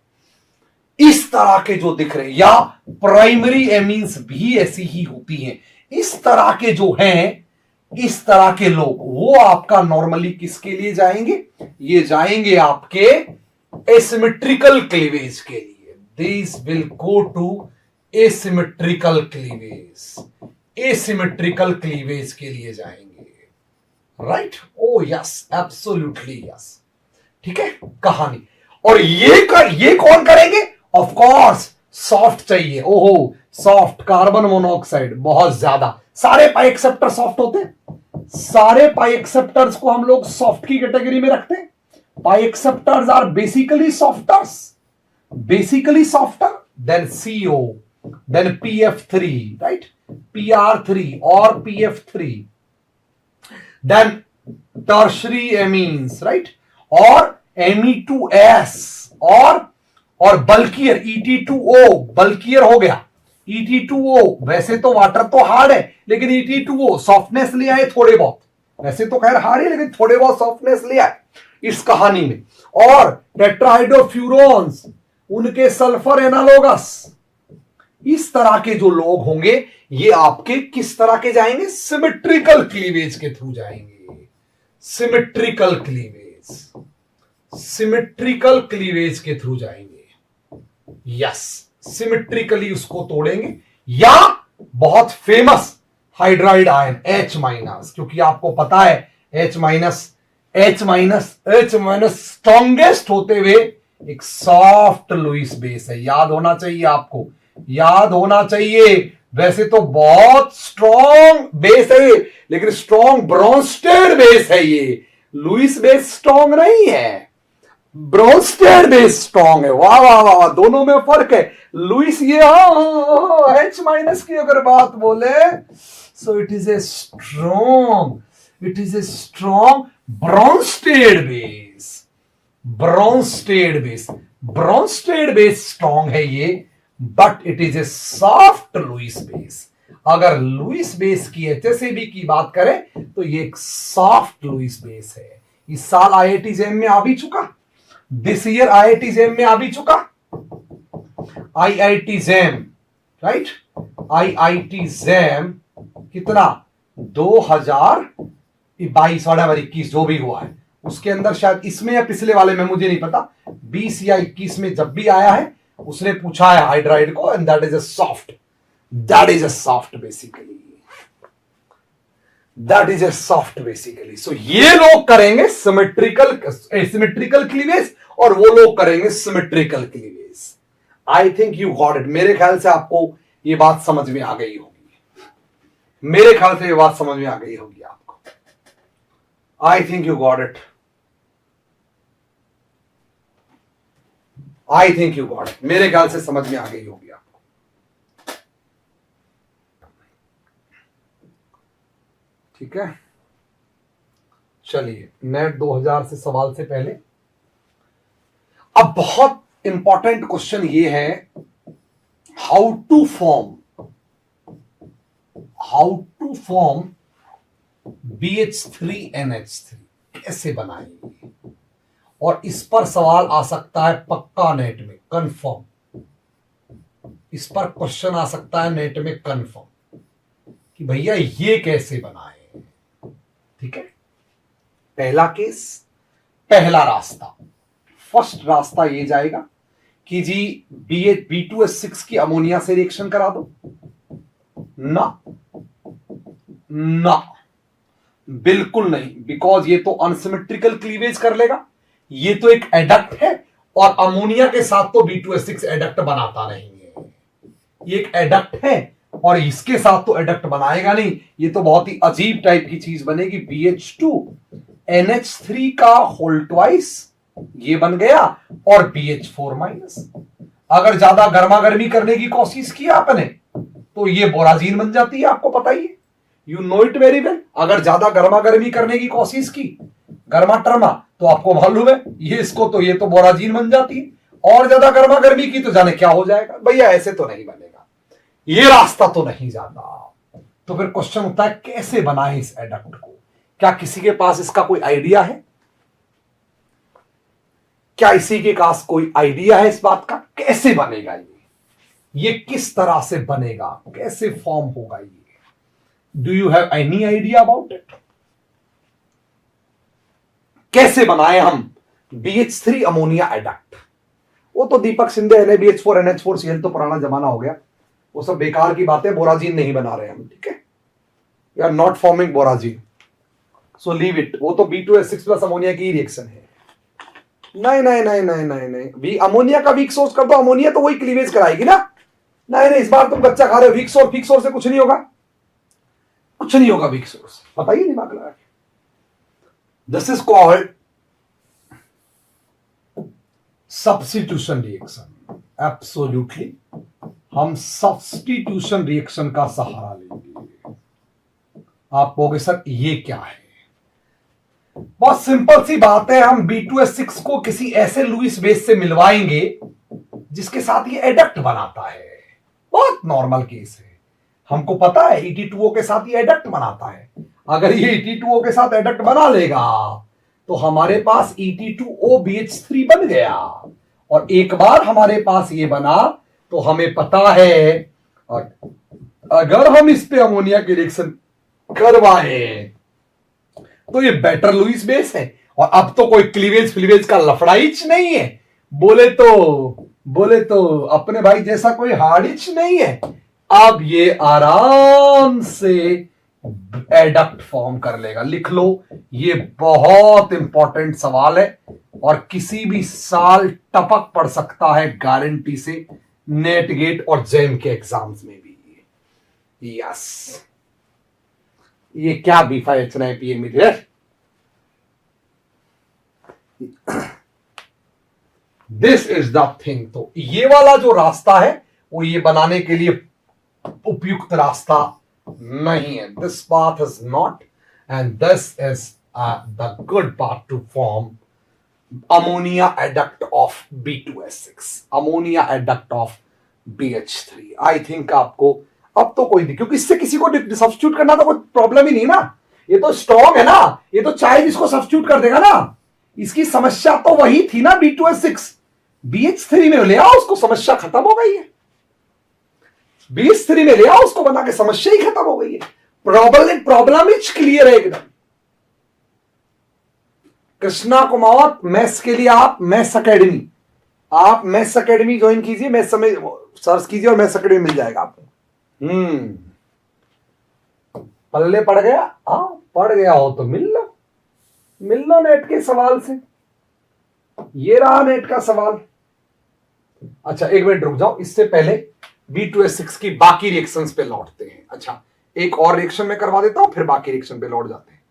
इस तरह के जो दिख रहे, या प्राइमरी एमीन्स भी ऐसी ही होती हैं। इस तरह के जो हैं, इस तरह के लोग, वो आपका नॉर्मली किसके लिए जाएंगे? ये जाएंगे आपके एसिमेट्रिकल क्लीवेज के लिए। This will go to asymmetrical cleavage, asymmetrical cleavage के लिए जाएंगे, right? Oh yes, absolutely yes. ठीक है कहानी। और ये कौन करेंगे? ऑफ कोर्स सॉफ्ट चाहिए। ओहो, सॉफ्ट कार्बन मोनोऑक्साइड बहुत ज्यादा। सारे पाई एक्सेप्टर सॉफ्ट होते हैं, सारे पाई एक्सेप्टर्स को हम लोग सॉफ्ट की कैटेगरी में रखते हैं। Pi acceptors are basically softer than CO, than PF3, right, PR3 और PF3, then tertiary amines, right, और Me2S और बल्कियर ET2O, बल्कियर हो गया ET2O। वैसे तो वाटर तो हार्ड है, लेकिन ET2O सॉफ्टनेस ले आए थोड़े बहुत, वैसे तो खैर हार्ड है लेकिन थोड़े बहुत सॉफ्टनेस ले आए इस कहानी में। और टेट्राहाइड्रोफ्यूरॉन्स, उनके सल्फर एनालोगस, इस तरह के जो लोग होंगे ये आपके किस तरह के जाएंगे? सिमेट्रिकल क्लीवेज के थ्रू जाएंगे। सिमेट्रिकल क्लीवेज के थ्रू जाएंगे। यस, सिमेट्रिकली उसको तोड़ेंगे। या बहुत famous hydride ion H minus, क्योंकि आपको पता है H माइनस स्ट्रॉन्गेस्ट होते हुए एक सॉफ्ट लुईस बेस है। याद होना चाहिए आपको, याद होना चाहिए। वैसे तो बहुत स्ट्रॉन्ग बेस है लेकिन स्ट्रॉन्ग ब्रोंस्टेड बेस है ये। लुईस बेस स्ट्रॉन्ग नहीं है, ब्रोंस्टेड बेस स्ट्रॉन्ग है। वाह वाह वाह, दोनों में फर्क है। लुईस ये H माइनस की अगर बात बोले, so it is a strong Bronsted base strong है ये, but it is a soft Lewis base. अगर लुईस बेस की HSAB की बात करें तो ये एक सॉफ्ट लुईस बेस है। इस साल IIT जैम में आ भी चुका, दिस ईयर IIT जैम में आ भी चुका। IIT jam, right, IIT jam कितना 2022 और 21 जो भी हुआ है उसके अंदर, शायद इसमें या पिछले वाले में मुझे नहीं पता, 20 या 21 में जब भी आया है उसने पूछा है हाइड्राइड को, and that is a soft, that is a soft basically, that is a soft basically. So ये लोग करेंगे सिमेट्रिकल एसिमेट्रिकल क्लीवेज और वो लोग करेंगे symmetrical cleavage. I think you got it. मेरे ख्याल से आपको ये बात समझ में आ गई होगी, मेरे ख्याल से ये बात समझ में आ गई होगी आपको। I think you got it, I think you got it, मेरे ख्याल से समझ में आ गई होगी आपको। ठीक है, चलिए नेट 2000 से सवाल से पहले अब बहुत इंपॉर्टेंट क्वेश्चन ये है, हाउ टू फॉर्म BH3NH3 कैसे बनाएंगे, और इस पर सवाल आ सकता है पक्का नेट में, कंफर्म, इस पर क्वेश्चन आ सकता है नेट में कंफर्म कि भैया ये कैसे बनाए। ठीक है, पहला केस, पहला रास्ता, फर्स्ट रास्ता ये जाएगा कि जी B2S6 की अमोनिया से रिएक्शन करा दो। ना ना, बिल्कुल नहीं, बिकॉज ये तो अनसिमेट्रिकल क्लीवेज कर लेगा, ये तो एक एडक्ट है और अमोनिया के साथ तो B2S6 एडक्ट बनाता नहीं है, ये एक एडक्ट है और इसके साथ तो एडक्ट बनाएगा नहीं, ये तो बहुत ही अजीब टाइप की चीज बनेगी। BH2NH3 का होल ट्वाइस ये बन गया और BH4-। अगर ज्यादा गर्मा गर्मी करने की कोशिश की आपने तो ये बोराजीन बन जाती है, आपको पता ही है, you know it very well. अगर ज्यादा गर्मा गर्मी करने की कोशिश की, गर्मा टर्मा, तो आपको मालूम है ये इसको तो ये तो बोराजीन बन जाती है, और ज्यादा गर्मा गर्मी की तो जाने क्या हो जाएगा। भैया ऐसे तो नहीं बनेगा, ये रास्ता तो नहीं जाता। तो फिर क्वेश्चन होता है कैसे बनाए इस एडक्ट को। क्या किसी के पास इसका कोई आइडिया है? क्या इसी के पास कोई आइडिया है इस बात का कैसे बनेगा ये किस तरह से बनेगा, कैसे फॉर्म होगा ये? Do you have any idea about it? कैसे बनाए हम BH3 अमोनिया एडक्ट? वो तो दीपक सिंधे NaBH4NH4Cl तो पुराना जमाना हो गया, वो सब बेकार की बातें, बोराजीन नहीं बना रहे हम। ठीक है, we are not forming borazine, so leave it. वो तो B2S6 प्लस अमोनिया की रिएक्शन है। नहीं नहीं नहीं नहीं नहीं नहीं, अमोनिया का वीक सोर्स कर दो, अमोनिया तो वही क्लीवेज कराएगी ना। नहीं नहीं, इस बार तुम बच्चा खा रहे हो, वीक सोर्स से कुछ नहीं होगा, कुछ नहीं होगा वीक सोर्स, बताइए दिमाग लगा के। This is called substitution reaction. Absolutely हम सब्स्टिट्यूशन रिएक्शन का सहारा लेंगे। आप कहोगे सर ये क्या है? बहुत सिंपल सी बात है, हम B2S6 को किसी ऐसे लुईस बेस से मिलवाएंगे जिसके साथ ये एडक्ट बनाता है। बहुत नॉर्मल केस है, हमको पता है ET2O के साथ ये एडक्ट बनाता है। अगर ये ET2O के साथ एडक्ट बना लेगा तो हमारे पास ET2OBH3 बन गया, और एक बार हमारे पास ये बना तो हमें पता है अगर हम इस पे अमोनिया की रिएक्शन करवाए तो ये बेटर लुईस बेस है, और अब तो कोई क्लीवेज फ्लीवेज का लफड़ाइच नहीं है, बोले तो अपने भाई जैसा कोई हार्डिच नहीं है। अब ये आराम से एडक्ट फॉर्म कर लेगा। लिख लो, ये बहुत इंपॉर्टेंट सवाल है और किसी भी साल टपक पड़ सकता है गारंटी से, नेट गेट और जैम के एग्जाम्स में भी। यस, ये क्या B5H9 PM है? This is the thing. तो ये वाला जो रास्ता है वो ये बनाने के लिए उपयुक्त रास्ता नहीं है। This path is not, and this is the good path to form ammonia adduct of B2S6, ammonia adduct of BH3। I think आपको अब तो कोई नहीं, क्योंकि इससे किसी को सब्स्टिट्यूट करना तो कोई प्रॉब्लम ही नहीं ना, ये तो स्ट्रॉन्ग है ना, ये तो चाहे इसको सब्स्टिट्यूट कर देगा ना। इसकी समस्या तो वही थी ना B2H6, BH3 में ले आओ उसको, समस्या खत्म हो गई है। BH3 में ले आओ उसको, बना के समस्या ही खत्म हो गई है। प्रॉब्लम इज क्लियर है एकदम। कृष्णा कुमार मैथ्स के लिए आप मैथ्स अकेडमी ज्वाइन कीजिए, मैथ्स में सर्च कीजिए और मैथ्स अकेडमी मिल जाएगा आपको। पल्ले पड़ गया, पड़ गया हो तो मिल लो नेट के सवाल से। ये रहा नेट का सवाल। अच्छा एक मिनट रुक जाओ, इससे पहले B2H6 की बाकी रिएक्शंस पे लौटते हैं। अच्छा एक और रिएक्शन में करवा देता हूं, फिर बाकी रिएक्शन पे लौट जाते हैं।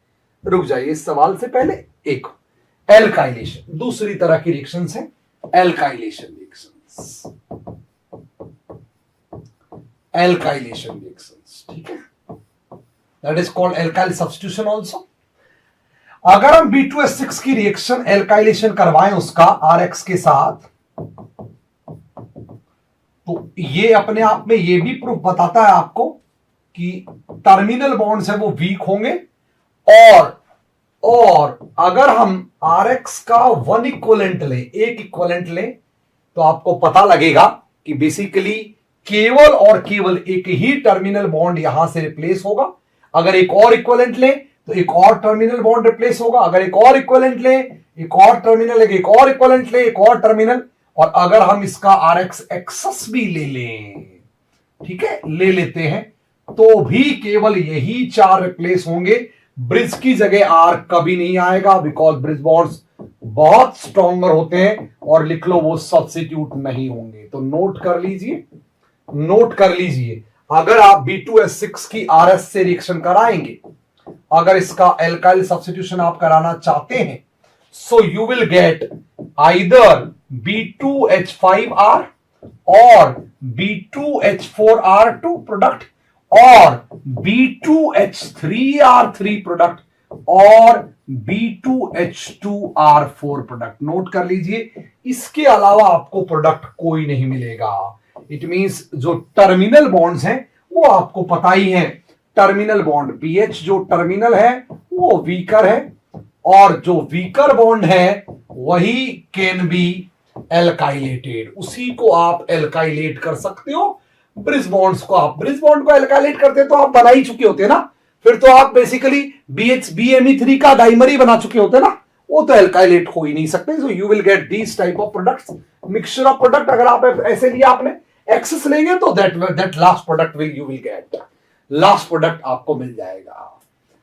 रुक जाइए, इस सवाल से पहले एक एल्काइलेशन, दूसरी तरह की रिएक्शन है एल्काइलेशन रिएक्शंस, ठीक है, that is called alkyl substitution also. अगर हम B2H6 की रिएक्शन एल्काइलेशन करवाएं उसका RX के साथ, तो ये अपने आप में ये भी प्रूफ बताता है आपको कि टर्मिनल बॉन्ड्स है वो वीक होंगे, और अगर हम RX का वन इक्वलेंट लें, एक इक्वलेंट लें, तो आपको पता लगेगा कि बेसिकली केवल और केवल एक ही टर्मिनल बॉन्ड यहां से रिप्लेस होगा। अगर एक और इक्वलेंट लें तो एक और टर्मिनल बॉन्ड रिप्लेस होगा, अगर एक और इक्वलेंट लें एक और टर्मिनल, एक और इक्वलेंट लें एक और टर्मिनल, और अगर हम इसका RX एक्सेस भी ले लें, ठीक है, ले लेते हैं, तो भी केवल यही चार रिप्लेस होंगे। ब्रिज की जगह R कभी नहीं आएगा, बिकॉज ब्रिज बॉन्ड्स बहुत स्ट्रॉन्गर होते हैं, और लिख लो वो सब्स्टिट्यूट नहीं होंगे। तो नोट कर लीजिए, अगर आप B2H6 की RS से रिएक्शन कराएंगे, अगर इसका एल्काइल सब्स्टिट्यूशन आप कराना चाहते हैं, सो you will gate either B2H5R और B2H4R2 प्रोडक्ट, और B2H3R3 प्रोडक्ट, और B2H2R4 प्रोडक्ट। नोट कर लीजिए, इसके अलावा आपको प्रोडक्ट कोई नहीं मिलेगा। इट मींस जो टर्मिनल बॉन्ड्स हैं वो आपको पता ही है, टर्मिनल बॉन्ड BH जो टर्मिनल है वो वीकर है, और जो वीकर बॉन्ड है वही कैन बी एल्काइलेटेड, उसी को आप एल्काइलेट कर सकते हो। ब्रिज बॉन्ड को एल्काइलेट करते तो आप बना ही चुके होते ना, फिर तो आप बेसिकली BME3 का डाइमर ही बना चुके होते ना, वो तो एल्काइलेट हो ही नहीं सकते। So you will get these type of products, mixture of product. अगर आप ऐसे लिया आपने एक्सेस लेंगे तो that last product you will get, last product आपको मिल जाएगा।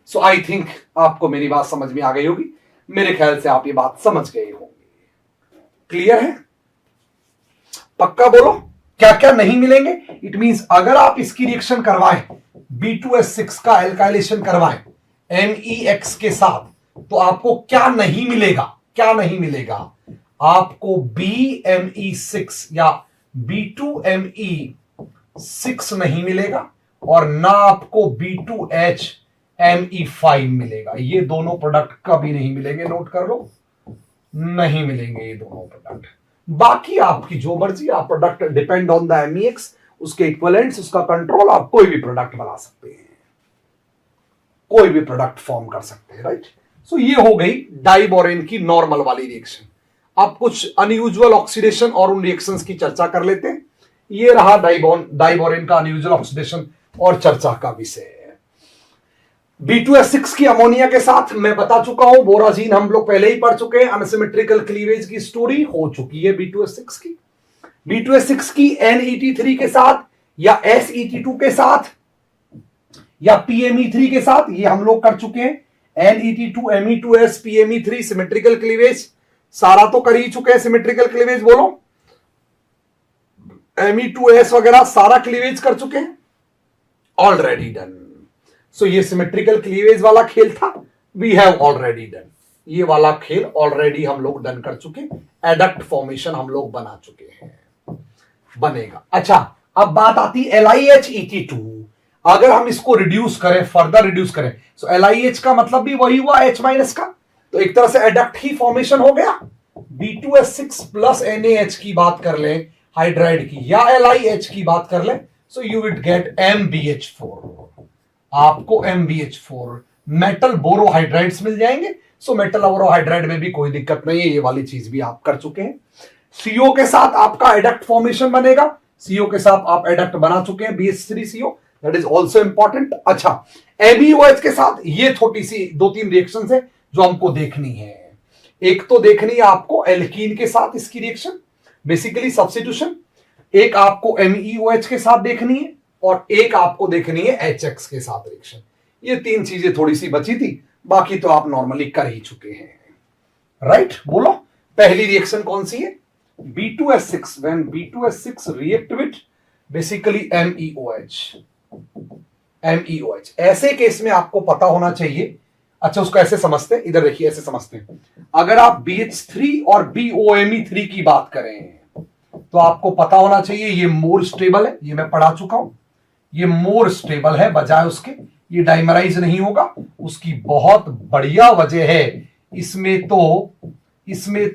सो आई थिंक आपको मेरी बात समझ में आ गई होगी, मेरे ख्याल से आप ये बात समझ गए होंगे। क्लियर है? पक्का बोलो, क्या क्या नहीं मिलेंगे। इट मींस अगर आप इसकी रिएक्शन करवाएं, B2H6 का एल्काइलेशन करवाएं MEX के साथ, तो आपको क्या नहीं मिलेगा, आपको BME6 या B2ME6 नहीं मिलेगा, और ना आपको B2HME5 मिलेगा। ये दोनों प्रोडक्ट कभी नहीं मिलेंगे, नोट कर लो, नहीं मिलेंगे ये दोनों प्रोडक्ट। बाकी आपकी जो मर्जी, आप product depend on the MEX, उसके इक्विवेलेंट्स, उसका कंट्रोल, आप कोई भी प्रोडक्ट बना सकते हैं, कोई भी प्रोडक्ट फॉर्म कर सकते हैं, राइट। सो ये हो गई डाइबोरेन की नॉर्मल वाली रिएक्शन। अब कुछ अनयूजुअल ऑक्सीडेशन और उन रिएक्शंस की चर्चा कर लेते हैं। ये रहा डाइबोरेन का अनयूजुअल ऑक्सीडेशन और चर्चा का विषय। B2H6 की अमोनिया के साथ मैं बता चुका हूं, बोराजीन हम लोग पहले ही पढ़ चुके हैं, अनसिमेट्रिकल क्लीवेज की स्टोरी हो चुकी है B2H6 की। B2H6 की NET3 के साथ या SET2 के साथ या PME3 के साथ, ये हम लोग कर चुके हैं। NET2, Me2S, PME3 symmetrical cleavage सारा तो कर ही चुके हैं। सिमेट्रिकल क्लीवेज बोलो, Me2S वगैरह सारा क्लीवेज कर चुके हैं, ऑलरेडी डन। सो ये सिमेट्रिकल क्लीवेज वाला खेल था, वी हैव ऑलरेडी डन। ये वाला खेल ऑलरेडी हम लोग डन कर चुके, एडक्ट फॉर्मेशन हम लोग बना चुके हैं, बनेगा। अच्छा अब बात आती है LiHET2। अगर हम इसको रिड्यूस करें, फर्दर रिड्यूस करें, सो LiH का मतलब भी वही हुआ H माइनस का, तो एक तरह से एडक्ट ही फॉर्मेशन हो गया। B2H6 प्लस NaH की बात कर लें हाइड्राइड की, या LiH की बात कर लें, सो यू विल गेट MbH4, आपको MbH4 मेटल बोरोहाइड्राइड्स मिल जाएंगे। सो मेटल बोरोहाइड्राइड में भी कोई दिक्कत नहीं है, ये वाली चीज भी आप कर चुके हैं। CO के साथ आपका एडक्ट फॉर्मेशन बनेगा, CO के साथ आप एडक्ट बना चुके हैं BH3CO, that is also important. अच्छा, MeOH के साथ ये छोटी सी 2-3 रिएक्शन है जो हमको देखनी है। एक तो देखनी है आपको एल्कीन के साथ इसकी रिएक्शन, बेसिकली सब्स्टिट्यूशन। एक आपको MEOH के साथ देखनी है और एक आपको देखनी है HX के साथ रिएक्शन। ये 3 चीजें थोड़ी सी बची थी, बाकी तो आप नॉर्मली कर ही चुके हैं, राइट? बोलो पहली रिएक्शन कौन सी है? B2S6, when B2S6 react with basically MEOH। ऐसे केस में आपको पता होना चाहिए। अच्छा, उसको ऐसे समझते हैं, इधर देखिए, ऐसे समझते हैं। अगर आप BH3 और BOMe3 की बात करें तो आपको पता होना चाहिए ये मोर स्टेबल है, ये मैं पढ़ा चुका हूं। ये मोर स्टेबल है बजाय उसके, ये डाइमराइज नहीं होगा। उसकी बहुत बढ़िया वजह है, इसमें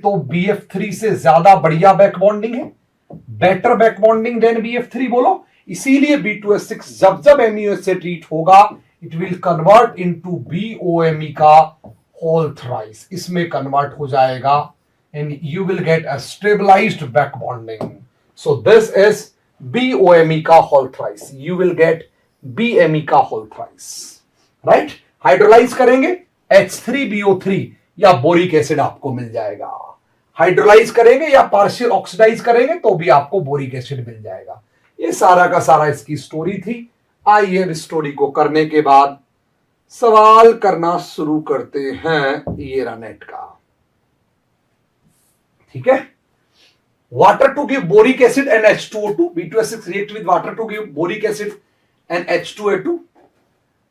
तो BF3 से ज्यादा बढ़िया बैक बॉन्डिंग है, better back bonding than BF3 बोलो। इसीलिए B2S6 जब MEOH से ट्रीट होगा, it will convert into BOMe का होल थ्राइस, इसमें कन्वर्ट हो जाएगा and you will get a stabilized back bonding. So this is BOMe का whole thrice. You will get BMe का whole thrice. Right? हाइड्रोलाइज करेंगे H3BO3 या बोरिक एसिड आपको मिल जाएगा। हाइड्रोलाइज करेंगे या पार्शियल ऑक्सीडाइज करेंगे तो भी आपको बोरिक एसिड मिल जाएगा। ये सारा का सारा इसकी स्टोरी थी। आइए इस स्टोरी को करने के बाद सवाल करना शुरू करते हैं ये नेट का, ठीक है? Water to give boric acid and H2O2, B2S6 react with water to give boric acid and H2O2,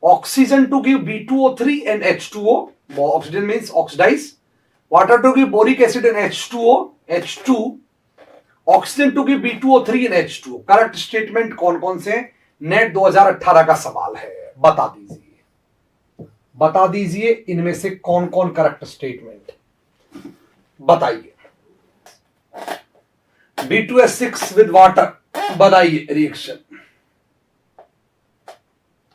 oxygen to give B2O3 and H2O, oxygen means oxidize, water to give boric acid and H2O, H2, oxygen to give B2O3 and H2O। Correct statement कौन कौन से हैं? नेट 2018 का सवाल है, बता दीजिए इनमें से कौन कौन करेक्ट स्टेटमेंट बताइए। B2S6 with water, बताइए रिएक्शन,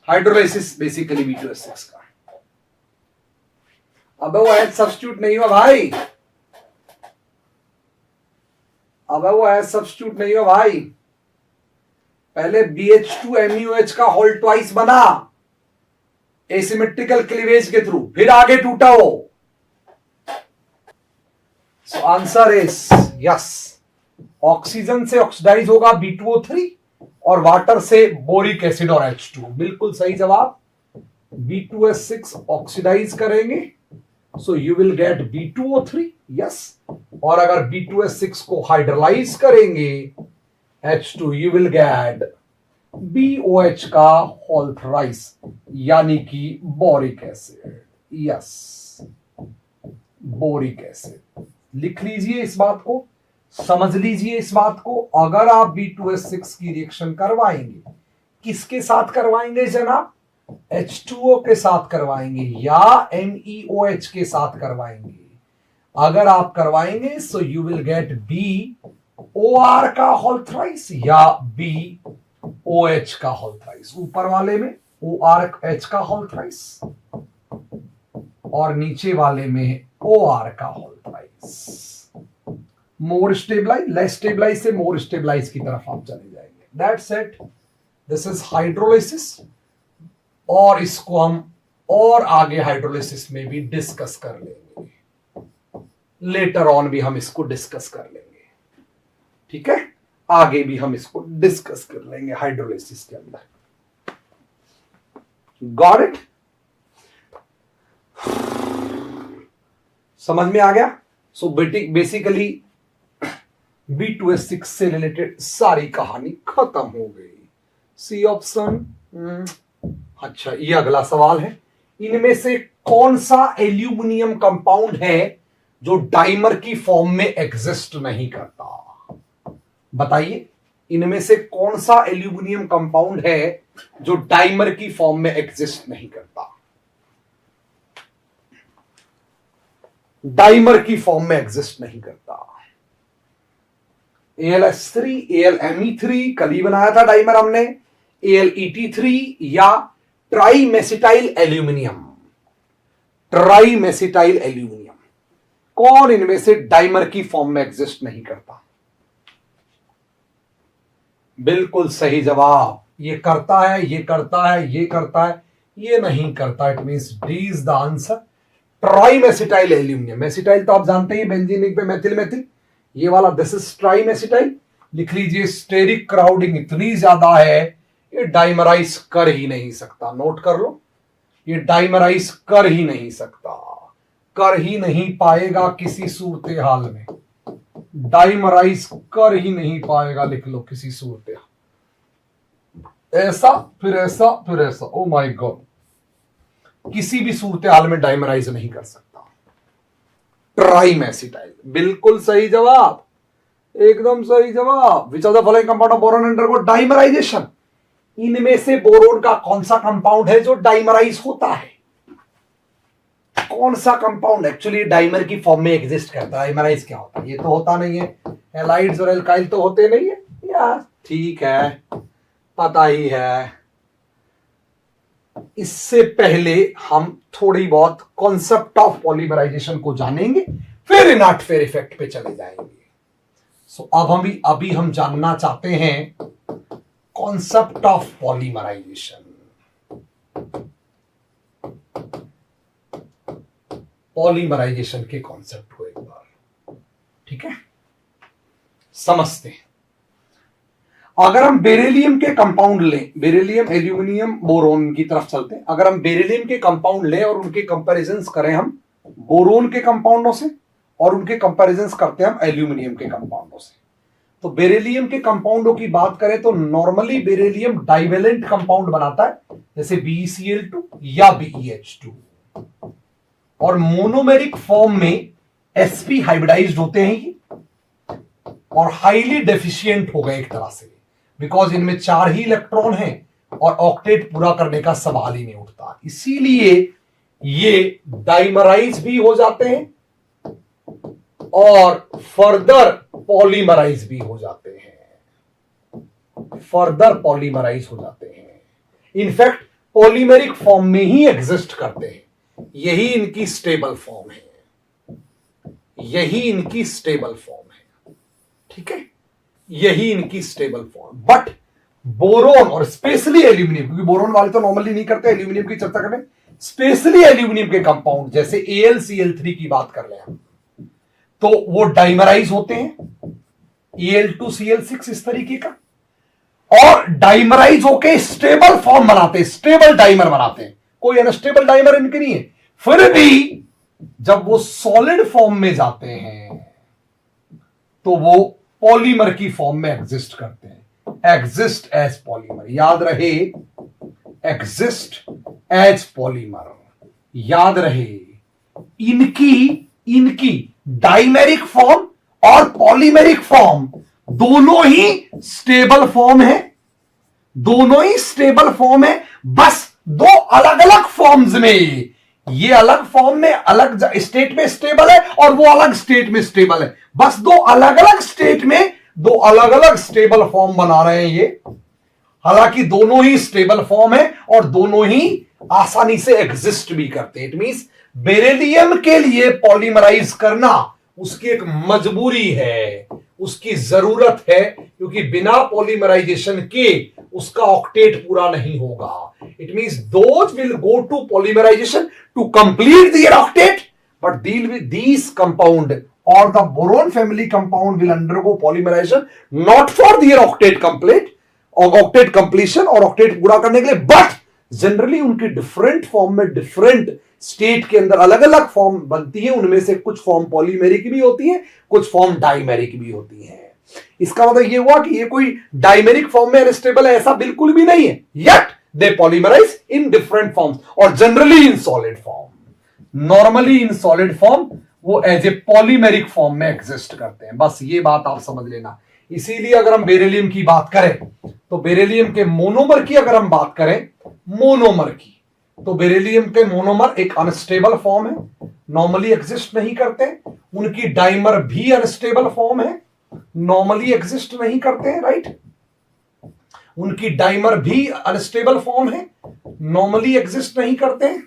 हाइड्रोलाइसिस बेसिकली B2S6 का। अबे वो एच सब्स्टिट्यूट नहीं हुआ भाई, पहले BH2MEOH का होल ट्वाइस बना एसिमेट्रिकल क्लीवेज के थ्रू, फिर आगे टूटा हो। सो आंसर इज यस, ऑक्सीजन से ऑक्सीडाइज होगा B2O3 और वाटर से बोरिक एसिड और H2। बिल्कुल सही जवाब। B2S6 ऑक्सीडाइज करेंगे सो you will gate B2O3, yes. और अगर B2S6 को हाइड्रोलाइज करेंगे H2, you will gate BOH का होल थ्राइस, यानी कि boric acid, yes, boric acid. लिख लीजिए इस बात को, समझ लीजिए इस बात को। अगर आप B2S6 की रिएक्शन करवाएंगे, किसके साथ करवाएंगे जनाब? H2O के साथ करवाएंगे या MEOH के साथ करवाएंगे? अगर आप करवाएंगे सो यू विल गेट BOR का होल थ्राइस या BOH का होल थ्राइस। ऊपर वाले में ORH का होल थ्राइस और नीचे वाले में OR का होल थ्राइस। मोर स्टेबलाइज, लेस स्टेबलाइज से मोर स्टेबलाइज की तरफ आप चले जाएंगे। That's it, this is hydrolysis. और इसको हम और आगे हाइड्रोलाइसिस में भी डिस्कस कर लेंगे, लेटर ऑन भी हम इसको डिस्कस कर लेंगे, ठीक है? आगे भी हम इसको डिस्कस कर लेंगे हाइड्रोलाइसिस के अंदर। Got it? समझ में आ गया? सो बेसिकली B2S6 से रिलेटेड सारी कहानी खत्म हो गई। C option. अच्छा, ये अगला सवाल है, इनमें से कौन सा एल्यूमिनियम कंपाउंड है जो डाइमर की फॉर्म में एग्जिस्ट नहीं करता? बताइए, इनमें से कौन सा एल्यूमिनियम कंपाउंड है जो डाइमर की फॉर्म में एग्जिस्ट नहीं करता? डाइमर की फॉर्म में एग्जिस्ट नहीं करता। AlS3, AlMe3 कल ही बनाया था डाइमर हमने, AlEt3 या ट्राइमेसिटाइल एल्यूमिनियम, ट्राइमेसिटाइल एल्यूमिनियम। कौन इनमें से डाइमर की फॉर्म में एग्जिस्ट नहीं करता? बिल्कुल सही जवाब। ये करता है, ये करता है, ये करता है, ये नहीं करता। It means D is the answer, trimesityl aluminium. Mesityl तो आप जानते हैं बेंजीनिक पे मेथिल मेथिल, ये वाला दिस इज ट्राइमेसिटाइल। लिख लीजिए, स्टेरिक क्राउडिंग इतनी ज्यादा है ये डाइमराइज कर ही नहीं सकता। नोट कर लो, ये डाइमराइज कर ही नहीं सकता, कर ही नहीं पाएगा किसी सूरत हाल में, डाइमराइज कर ही नहीं पाएगा। लिख लो किसी सूरत हाल, ऐसा फिर ऐसा फिर ऐसा, ओ माय गॉड, किसी भी सूरत हाल में डाइमराइज नहीं कर सकता। ट्राइमेसिटाइल, बिल्कुल सही जवाब, एकदम सही जवाब। विच of the following compound of boron undergo dimerisation? इनमें से बोरोन का कौन सा कंपाउंड है जो डाइमराइज होता है? कौन सा कंपाउंड एक्चुअली डाइमर की फॉर्म में एग्जिस्ट करता है? डाइमराइज क्या होता है? ये तो होता नहीं है, हैलाइड्स और एल्काइल तो होते नहीं है यार। ठीक है, पता ही है। इससे पहले हम थोड़ी बहुत कॉन्सेप्ट ऑफ पॉलीमराइजेशन को जानेंगे, फिर इनॉटफेयर इफेक्ट पे चले जाएंगे। सो अब अभी हम जानना चाहते हैं कॉन्सेप्ट ऑफ पॉलीमराइजेशन। पॉलीमराइजेशन के कॉन्सेप्ट को एक बार, ठीक है, समझते हैं। अगर हम बेरिलियम के कंपाउंड लें, बेरिलियम एल्यूमिनियम बोरोन की तरफ चलते हैं। अगर हम बेरिलियम के कंपाउंड लें और उनके कंपैरिजंस करें हम बोरोन के कंपाउंडों से, और उनके कंपैरिजंस करते हैं हम एल्यूमिनियम के कंपाउंडों से, तो बेरिलियम के कंपाउंडों की बात करें तो नॉर्मली बेरिलियम डाइवेलेंट कंपाउंड बनाता है, जैसे BeCl2 या BeH2, और मोनोमेरिक फॉर्म में sp हाइब्रिडाइज्ड होते हैं ये, और हाईली डेफिशिएंट हो गए एक तरह से, बिकॉज इनमें 4 ही इलेक्ट्रॉन हैं और ऑक्टेट पूरा करने का सवाल ही नहीं उठता। इसीलिए ये डाइमराइज भी हो जाते हैं और फर्दर पॉलीमराइज भी हो जाते हैं, फर्दर पॉलीमराइज हो जाते हैं। इनफैक्ट पॉलीमेरिक फॉर्म में ही एग्जिस्ट करते हैं। यही इनकी स्टेबल फॉर्म है, यही इनकी स्टेबल फॉर्म है, ठीक है, यही इनकी स्टेबल फॉर्म। बट बोरोन और स्पेशली एल्यूमिनियम, क्योंकि बोरोन वाले तो नॉर्मली नहीं करते, एल्यूमिनियम की चर्चा करें, स्पेशली एल्यूमिनियम के कंपाउंड जैसे AlCl3 की बात कर ले हम, तो वो डाइमराइज होते हैं, Al2Cl6 इस तरीके का, और डाइमराइज होके स्टेबल फॉर्म बनाते हैं, स्टेबल डाइमर बनाते हैं। कोई अनस्टेबल डाइमर इनके नहीं है। फिर भी जब वो सॉलिड फॉर्म में जाते हैं तो वो पॉलीमर की फॉर्म में एग्जिस्ट करते हैं, एग्जिस्ट एज पॉलीमर। याद रहे, एग्जिस्ट एज पॉलीमर, याद रहे। इनकी डाइमेरिक फॉर्म और पॉलीमेरिक फॉर्म दोनों ही स्टेबल फॉर्म है, दोनों ही स्टेबल फॉर्म है, बस दो अलग अलग फॉर्म्स में। ये अलग फॉर्म में अलग स्टेट में स्टेबल है और वो अलग स्टेट में स्टेबल है, बस दो अलग अलग स्टेट में दो अलग अलग स्टेबल फॉर्म बना रहे हैं ये। हालांकि दोनों ही स्टेबल फॉर्म है और दोनों ही आसानी से एग्जिस्ट भी करते हैं। इट मींस बेरिलियम के लिए पॉलीमराइज करना उसकी एक मजबूरी है, उसकी जरूरत है, क्योंकि बिना पॉलीमराइजेशन के उसका ऑक्टेट पूरा नहीं होगा। It means those will go to polymerization to complete their octet, but deal with these compound और the boron family compound will undergo polymerization not for their octet complete और ऑक्टेट कंप्लीशन और ऑक्टेट पूरा करने के लिए, बट जनरली उनकी डिफरेंट फॉर्म में डिफरेंट स्टेट के अंदर अलग अलग फॉर्म बनती है। उनमें से कुछ फॉर्म पॉलीमेरिक भी होती है, कुछ फॉर्म डाइमेरिक भी होती है। इसका मतलब यह हुआ कि ये कोई डाइमेरिक फॉर्म में अनस्टेबल है ऐसा बिल्कुल भी नहीं है, yet they polymerize in different forms और generally in solid form. Normally in solid form वो एज ए पॉलीमेरिक फॉर्म में एग्जिस्ट करते हैं। बस ये बात आप समझ लेना। इसीलिए अगर हम बेरिलियम की बात करें तो बेरिलियम के मोनोमर की अगर हम बात करें, मोनोमर की, तो बेरिलियम के मोनोमर एक अनस्टेबल फॉर्म है, नॉर्मली एग्जिस्ट नहीं करते। उनकी डाइमर भी अनस्टेबल फॉर्म है, नॉर्मली एग्जिस्ट नहीं करते हैं, राइट। उनकी डाइमर भी अनस्टेबल फॉर्म है, नॉर्मली एग्जिस्ट नहीं करते हैं।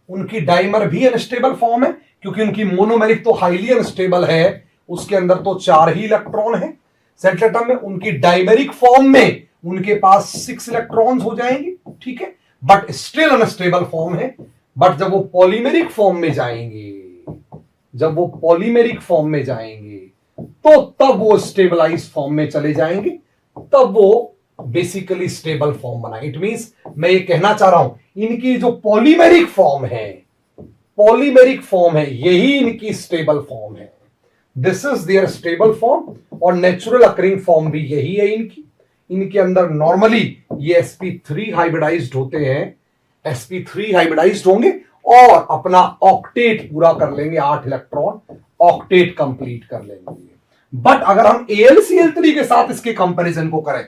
उनकी डाइमर भी अनस्टेबल फॉर्म है क्योंकि उनकी मोनोमेरिक तो हाईली अनस्टेबल है, उसके अंदर तो 4 ही इलेक्ट्रॉन है। सेंट्रल एटम में उनकी डाइमेरिक फॉर्म में उनके पास 6 इलेक्ट्रॉन्स हो जाएंगे, ठीक है, बट स्टिल अनस्टेबल फॉर्म है। बट जब वो पॉलीमेरिक फॉर्म में जाएंगे, जब वो पॉलीमेरिक फॉर्म में जाएंगे तो तब वो स्टेबलाइज फॉर्म में चले जाएंगे, तब वो बेसिकली स्टेबल फॉर्म बनाए। इट मींस मैं ये कहना चाह रहा हूं इनकी जो पॉलीमेरिक फॉर्म है, पॉलीमेरिक फॉर्म है, यही इनकी स्टेबल फॉर्म है। This is their stable form और नेचुरल अकरिंग फॉर्म भी यही है इनकी। इनके अंदर नॉर्मली ये sp3 हाइब्रिडाइज्ड होते हैं, sp3 हाइब्रिडाइज्ड होंगे और अपना ऑक्टेट पूरा कर लेंगे, 8 इलेक्ट्रॉन ऑक्टेट कंप्लीट कर लेंगे। बट अगर हम AlCl3 के साथ इसके कंपैरिजन को करें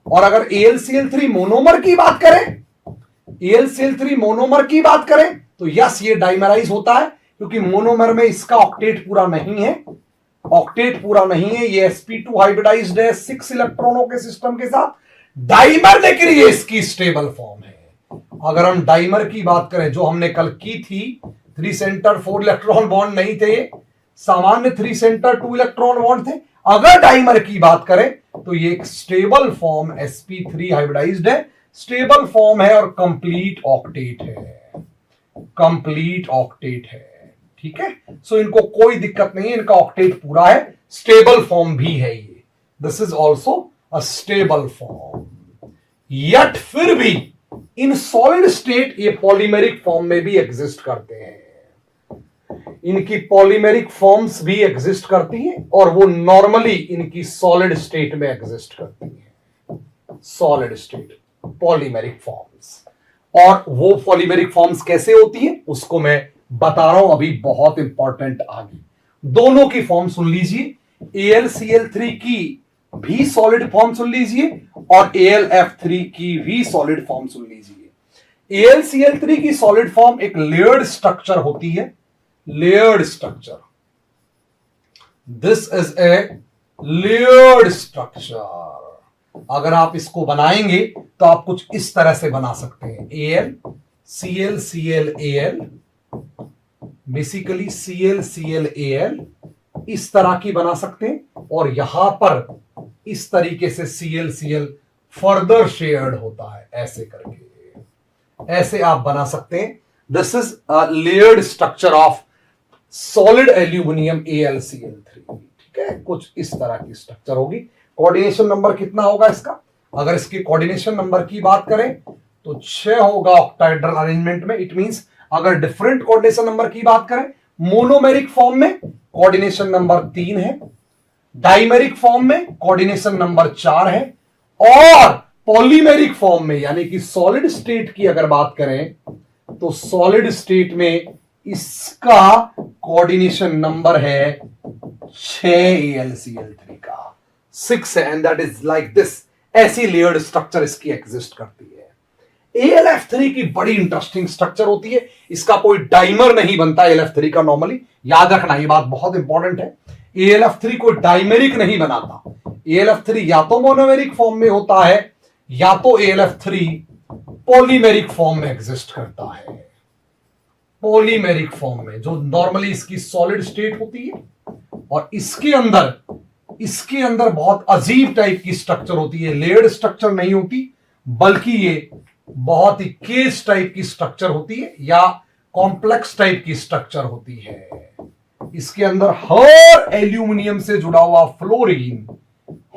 और अगर AlCl3 मोनोमर की बात करें, AlCl3 मोनोमर की बात करें तो यस ये डाइमराइज होता है क्योंकि मोनोमर में इसका ऑक्टेट पूरा नहीं है, ऑक्टेट पूरा नहीं है, ये sp2 हाइब्रिडाइज्ड है 6 इलेक्ट्रॉनों के सिस्टम के साथ। डाइमर लेकिन ये इसकी स्टेबल फॉर्म है। अगर हम डाइमर की बात करें जो हमने कल की थी, 3 सेंटर 4 इलेक्ट्रॉन बॉन्ड नहीं थे, सामान्य 3 सेंटर 2 इलेक्ट्रॉन बॉन्ड थे। अगर डाइमर की बात करें तो ये एक स्टेबल फॉर्म sp3 हाइब्रिडाइज्ड है, स्टेबल फॉर्म है और कंप्लीट ऑक्टेट है, कंप्लीट ऑक्टेट है, ठीक है। सो इनको कोई दिक्कत नहीं है, इनका ऑक्टेट पूरा है, स्टेबल फॉर्म भी है ये। This is also a stable form. Yet फिर भी इन सॉलिड स्टेट ये पॉलीमेरिक फॉर्म में भी एग्जिस्ट करते हैं, इनकी पॉलीमेरिक फॉर्म्स भी एग्जिस्ट करती हैं और वो नॉर्मली इनकी सॉलिड स्टेट में एग्जिस्ट करती हैं, सॉलिड स्टेट पॉलीमेरिक फॉर्म्स। और वो पॉलीमेरिक फॉर्म्स कैसे होती है उसको मैं बता रहा हूं अभी, बहुत इंपॉर्टेंट आगे। दोनों की फॉर्म सुन लीजिए, AlCl3 की भी सॉलिड फॉर्म सुन लीजिए और AlF3 की भी सॉलिड फॉर्म सुन लीजिए। AlCl3 की सॉलिड फॉर्म एक लेयर्ड स्ट्रक्चर होती है, layered structure. This is a layered structure. अगर आप इसको बनाएंगे तो आप कुछ इस तरह से बना सकते हैं, AlClClAl, बेसिकली ClClAl इस तरह की बना सकते हैं और यहां पर इस तरीके से ClCl फर्दर शेयर्ड होता है, ऐसे करके ऐसे आप बना सकते हैं। This is a layered structure of solid aluminium AlCl3, ठीक है, कुछ इस तरह की स्ट्रक्चर होगी। कोऑर्डिनेशन नंबर कितना होगा इसका, अगर इसके कोऑर्डिनेशन नंबर की बात करें तो 6 होगा ऑक्टाहेड्रल अरेंजमेंट में। इट मींस अगर डिफरेंट कोऑर्डिनेशन नंबर की बात करें, मोनोमेरिक फॉर्म में कोऑर्डिनेशन नंबर 3 है, डाइमेरिक फॉर्म में कोऑर्डिनेशन नंबर 4 है और पॉलीमेरिक फॉर्म में यानी कि सॉलिड स्टेट की अगर बात करें तो सॉलिड स्टेट में इसका कोऑर्डिनेशन नंबर है 6 AlCl3 का, 6 है, and that is like this. ऐसी लेयर्ड स्ट्रक्चर इसकी एग्जिस्ट करती है। AlF3 की बड़ी इंटरेस्टिंग स्ट्रक्चर होती है, इसका कोई डाइमर नहीं बनता AlF3 का नॉर्मली, याद रखना ये बात बहुत इंपॉर्टेंट है। AlF3 कोई डाइमेरिक नहीं बनाता, AlF3 या तो मोनोमेरिक फॉर्म में होता है या तो AlF3 पॉलीमेरिक फॉर्म में एग्जिस्ट करता है, पॉलीमेरिक फॉर्म में, जो नॉर्मली इसकी सॉलिड स्टेट होती है। और इसके अंदर बहुत अजीब टाइप की स्ट्रक्चर होती है, लेयर्ड स्ट्रक्चर नहीं होती बल्कि ये बहुत ही केस टाइप की स्ट्रक्चर होती है या कॉम्प्लेक्स टाइप की स्ट्रक्चर होती है। इसके अंदर हर एल्यूमिनियम से जुड़ा हुआ फ्लोरीन,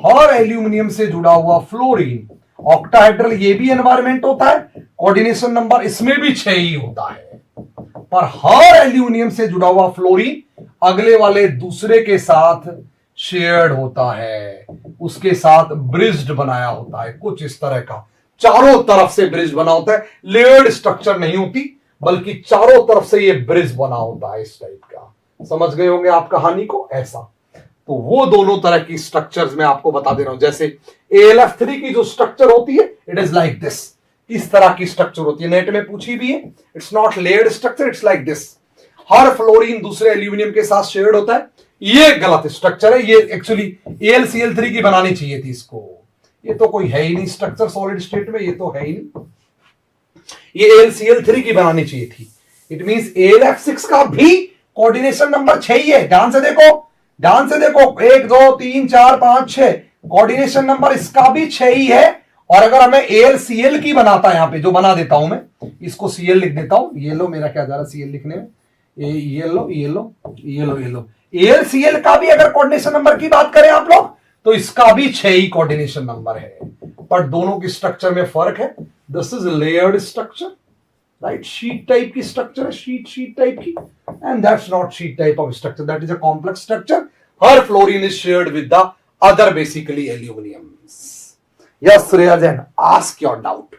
हर एल्यूमिनियम से जुड़ा हुआ फ्लोरीन, ऑक्टाहेड्रल ये भी एनवायरमेंट होता है, कोऑर्डिनेशन नंबर इसमें भी 6 ही होता है, पर हर एल्यूमिनियम से जुड़ा हुआ फ्लोरीन अगले वाले दूसरे के साथ शेयर्ड होता है, उसके साथ ब्रिज्ड बनाया होता है, कुछ इस तरह का, चारों तरफ से ब्रिज बना होता है। लेयर्ड स्ट्रक्चर नहीं होती बल्कि चारों तरफ से ये ब्रिज बना होता है, इस टाइप का। समझ गए होंगे आप कहानी को, ऐसा। तो वो दोनों तरह की स्ट्रक्चर्स मैं आपको बता दे रहा हूं। जैसे AlF3 की जो स्ट्रक्चर होती है, इट इज लाइक दिस, इस तरह की स्ट्रक्चर होती है, नेट में पूछी भी है। It's not layered structure, it's like this. Her fluorine दूसरे एल्यूमिनियम के साथ शेयर्ड होता है। ये गलत स्ट्रक्चर है, ये एक्चुअली AlCl3 की बनानी चाहिए थी इसको। ये तो कोई है ही नहीं स्ट्रक्चर सॉलिड स्टेट में, ये तो है ही नहीं। ये AlCl3 की बनानी चाहिए थी। इट मींस AlF6 का भी कोऑर्डिनेशन नंबर 6 ही है। ध्यान से देखो, ध्यान से देखो, 1 2 3 4 5 6 कोऑर्डिनेशन नंबर इसका भी 6 ही है। और अगर हमें AlCl की बनाता है, यहां पे जो बना देता हूं मैं, इसको Cl लिख देता हूं। ये लो, मेरा क्या जा रहा है Cl लिखने में, ये लो ये लो ये लो ये लो। AlCl का भी अगर कोऑर्डिनेशन नंबर की बात करें आप लोग, तो इसका भी 6 ही कोऑर्डिनेशन नंबर है। पर दोनों की स्ट्रक्चर में फर्क है। This is layered structure, right? Sheet type की स्ट्रक्चर है, शीट टाइप की, and that's not sheet type of structure, that is a complex structure. हर fluorine is shared with the other basically aluminiums. Yes Shreya Jain, ask your doubt.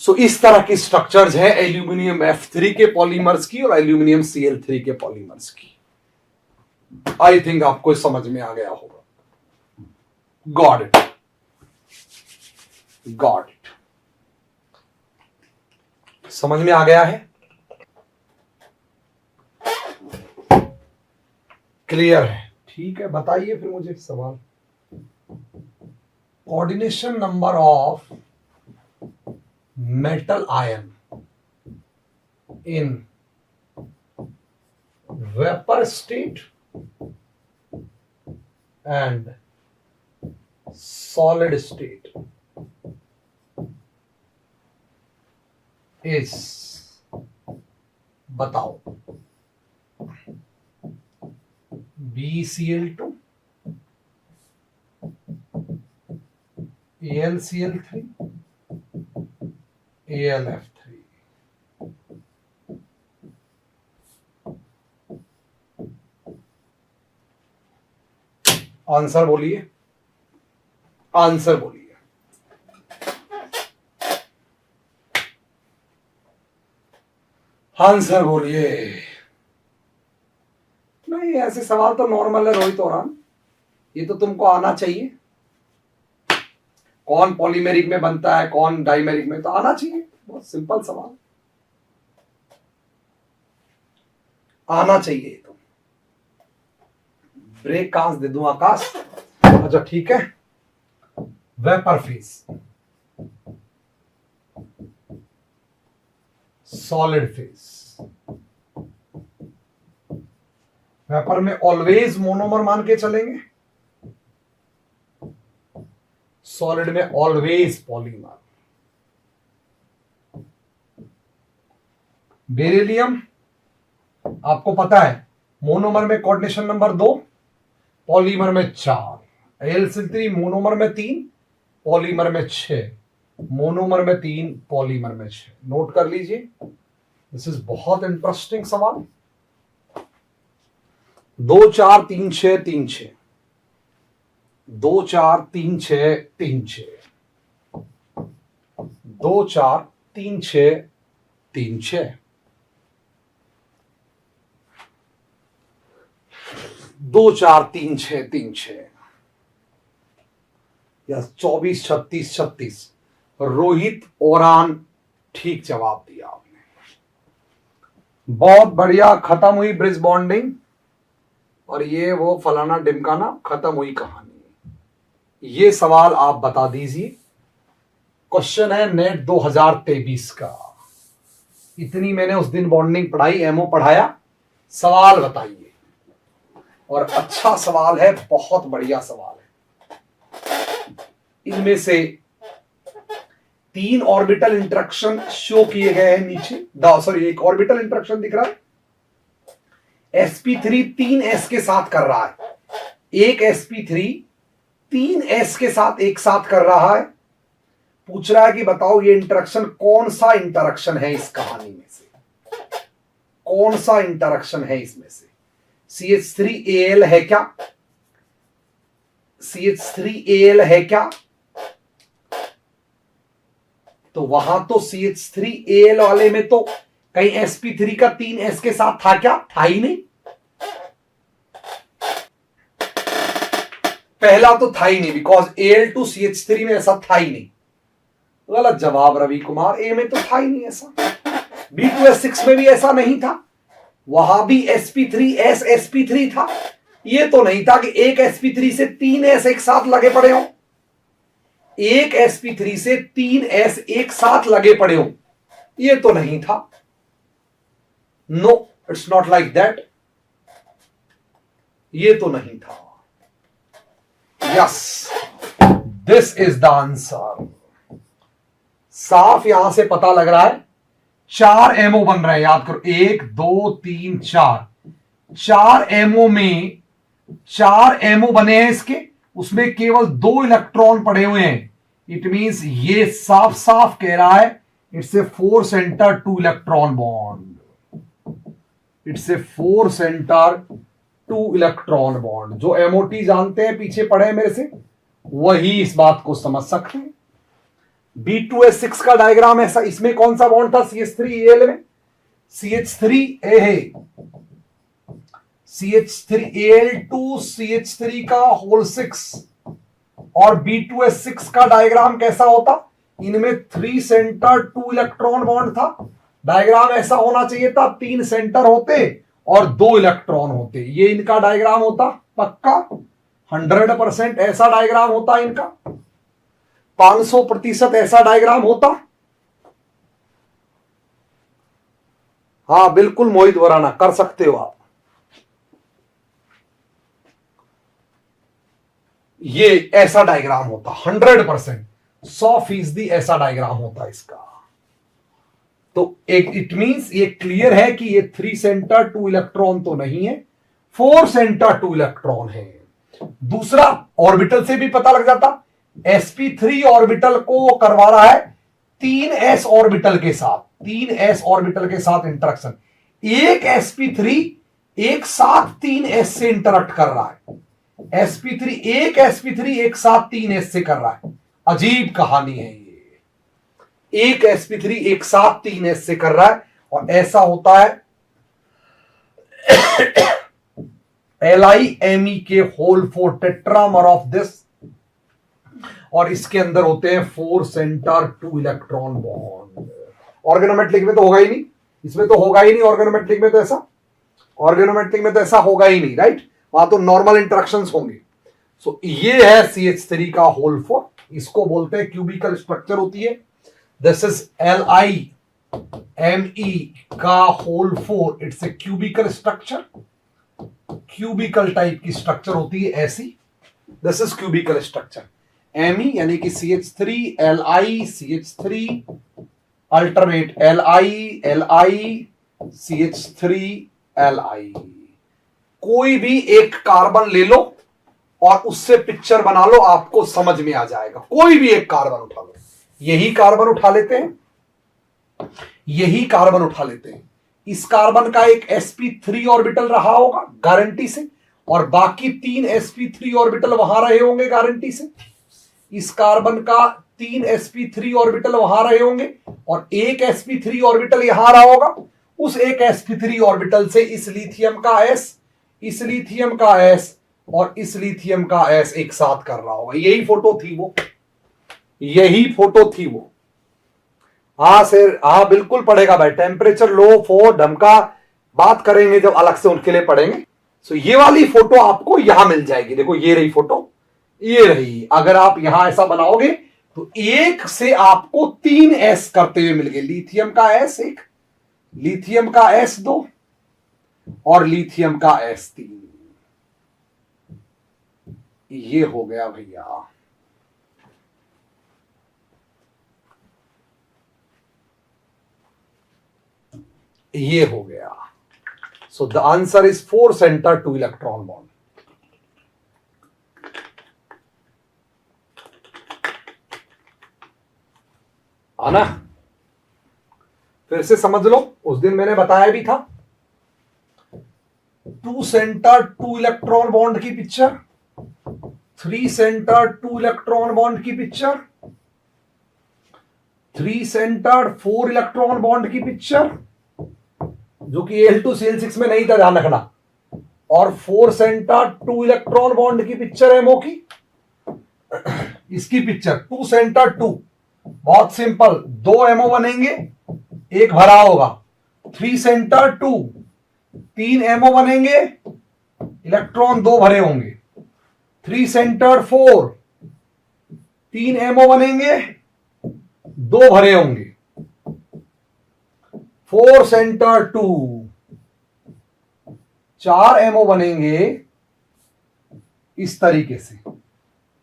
So इस तरह की स्ट्रक्चर्स है एल्यूमिनियम F3 के पॉलीमर्स की और एल्यूमिनियम Cl3 के पॉलीमर्स की। आई थिंक आपको समझ में आ गया होगा। गॉट इट, गॉट इट, समझ में आ गया है? क्लियर है? ठीक है, बताइए फिर मुझे सवाल। Coordination number of metal ion in vapour state and solid state is, बताओ। BCl2, AlCl3, AlF3। आंसर बोलिए, आंसर बोलिए। आंसर बोलिए। नहीं, ऐसे सवाल तो नॉर्मल है रोहित औरान, ये तो तुमको आना चाहिए। कौन पॉलीमेरिक में बनता है, कौन डाइमेरिक में, तो आना चाहिए। बहुत सिंपल सवाल, आना चाहिए। तो ब्रेक कहां से दे दूं आकाश? अच्छा ठीक है। Vapour phase, solid phase. Vapour में ऑलवेज मोनोमर मान के चलेंगे, सॉलिड में ऑलवेज पॉलीमर। बेरिलियम आपको पता है, मोनोमर में कोऑर्डिनेशन नंबर 2, पॉलीमर में 4। AlCl3 मोनोमर में 3, पॉलीमर में 6। मोनोमर में 3, पॉलीमर में 6। नोट कर लीजिए, दिस इज बहुत इंटरेस्टिंग सवाल। 2 4 3 6 3 6, 2 4 3 6 3 6, 2 4 3 6 3 6, 2 4 3 6 3 6, या 24 36 36। रोहित औरान, ठीक जवाब दिया आपने, बहुत बढ़िया। खत्म हुई ब्रिज बॉन्डिंग, और ये वो फलाना डिमकाना, खत्म हुई कहानी। ये सवाल आप बता दीजिए। क्वेश्चन है नेट 2023 का। इतनी मैंने उस दिन बॉन्डिंग पढ़ाई, एमओ पढ़ाया, सवाल बताइए। और अच्छा सवाल है, बहुत बढ़िया सवाल है। इनमें से 3 ऑर्बिटल इंटरेक्शन शो किए गए हैं नीचे। सॉरी, एक ऑर्बिटल इंटरेक्शन दिख रहा है। sp3 3s के साथ कर रहा है, एक sp3 3s के साथ एक साथ कर रहा है। पूछ रहा है कि बताओ ये इंटरेक्शन कौन सा इंटरेक्शन है इस कहानी में से, कौन सा इंटरेक्शन है इसमें से? CH3Al है क्या? CH3Al है क्या? तो वहां तो CH3Al वाले में तो कहीं sp3 का 3s के साथ था क्या? था ही नहीं। पहला तो था ही नहीं, बिकॉज Al2CH3 में ऐसा था ही नहीं। गलत जवाब रवि कुमार, ए में तो था ही नहीं ऐसा। B2S6 में भी ऐसा नहीं था, वहां भी sp3s sp3 था। ये तो नहीं था कि एक sp3 से 3s एक साथ लगे पड़े हो, एक sp3 से 3s एक साथ लगे पड़े हो, ये तो नहीं था। No, it's not like that, ये तो नहीं था। Yes, this is the answer. साफ यहां से पता लग रहा है 4 एमओ बन रहे हैं, याद करो 1 2 3 4, 4 एमओ में 4 एमओ बने हैं इसके, उसमें केवल 2 इलेक्ट्रॉन पड़े हुए हैं। इट मींस ये साफ साफ कह रहा है it's a 4 centre 2 electron bond, it's a 4 centre 2 electron bond. जो एमओटी जानते हैं पीछे पड़े हैं मेरे से, वही इस बात को समझ सकते हैं। B2S6 का डायग्राम ऐसा, इसमें कौन सा बॉन्ड था CH3Al में, CH3A है, CH3Al2 CH3 का होल 6। और B2S6 का डायग्राम कैसा होता, इनमें 3 सेंटर 2 इलेक्ट्रॉन बॉन्ड था। डायग्राम ऐसा होना चाहिए था, 3 सेंटर होते और 2 इलेक्ट्रॉन होते, ये इनका डायग्राम होता पक्का 100% ऐसा डायग्राम होता इनका, 500% ऐसा डायग्राम होता। हां बिल्कुल मोहित वराना, कर सकते हो आप। ये ऐसा डायग्राम होता 100%, 100% ऐसा डायग्राम होता इसका। तो एक इट मींस ये क्लियर है कि ये 3 सेंटर 2 इलेक्ट्रॉन तो नहीं है, 4 सेंटर 2 इलेक्ट्रॉन है। दूसरा, ऑर्बिटल से भी पता लग जाता, sp3 ऑर्बिटल को करवा रहा है 3s ऑर्बिटल के साथ, 3s ऑर्बिटल के साथ इंटरेक्शन। एक sp3 एक साथ 3s से इंटरेक्ट कर रहा है, एक sp3 एक साथ 3s से कर रहा है। अजीब कहानी है ये, एक sp3 एक साथ 3s से कर रहा है। और ऐसा होता है LIME के होल 4 टेट्रामर ऑफ दिस, और इसके अंदर होते हैं 4 सेंटर 2 इलेक्ट्रॉन बॉन्ड। ऑर्गेनोमेट्रिक में तो होगा ही नहीं, इसमें तो होगा ही नहीं, ऑर्गेनोमेट्रिक में तो ऐसा, ऑर्गेनोमेट्रिक में तो ऐसा होगा ही नहीं, राइट, वहां तो नॉर्मल इंटरेक्शंस होंगे। सो ये है CH3 का होल 4, इसको बोलते हैं क्यूबिकल स्ट्रक्चर होती है। दिस इज LIME का whole 4, it's a cubical structure, cubical type की स्ट्रक्चर होती है ऐसी। This is cubical structure. Me यानी कि CH3 Li CH3 alternate Li CH3 Li। कोई भी एक कार्बन ले लो और उससे पिक्चर बना लो, आपको समझ में आ जाएगा। कोई भी एक कार्बन उठा लो, यही कार्बन उठा लेते हैं, यही कार्बन उठा लेते हैं। इस कार्बन का एक sp3 ऑर्बिटल रहा होगा गारंटी से, और बाकी 3 sp3 ऑर्बिटल वहां रहे होंगे गारंटी से। इस कार्बन का 3 sp3 ऑर्बिटल वहां रहे होंगे और एक sp3 ऑर्बिटल यहां रहा होगा। उस एक sp3 ऑर्बिटल से इस लिथियम का s, इस लिथियम का s और इस लिथियम का s एक साथ कर रहा होगा। यही फोटो थी वो, यही फोटो थी वो। हाँ सर, हाँ बिल्कुल पढ़ेगा भाई। टेम्परेचर लो 4 ढमका बात करेंगे जब अलग से उनके लिए पढ़ेंगे। सो ये वाली फोटो आपको यहां मिल जाएगी। देखो ये रही फोटो, ये रही। अगर आप यहां ऐसा बनाओगे तो एक से आपको 3 एस करते हुए मिल गए। लिथियम का एस 1, लिथियम का एस 2 और लिथियम का एस 3। ये हो गया भैया। ये हो गया। So the answer is 4 centre 2 electron bond. आना फिर से समझ लो, उस दिन मैंने बताया भी था 2 सेंटर 2 इलेक्ट्रॉन बॉन्ड की पिक्चर, 3 सेंटर 2 इलेक्ट्रॉन बॉन्ड की पिक्चर, 3 सेंटर 4 इलेक्ट्रॉन बॉन्ड की पिक्चर, जो कि Al2Cl6 में नहीं था, ध्यान रखना, और 4 सेंटर 2 इलेक्ट्रॉन बॉन्ड की पिक्चर है एमओ की। इसकी पिक्चर 2 सेंटर 2 बहुत सिंपल, दो एमओ बनेंगे, एक भरा होगा, 3 सेंटर 2, 3 एमओ बनेंगे, इलेक्ट्रॉन दो भरे होंगे, 3 सेंटर 4, 3 एमओ बनेंगे, दो भरे होंगे, 4 सेंटर 2, 4 एमओ बनेंगे इस तरीके से,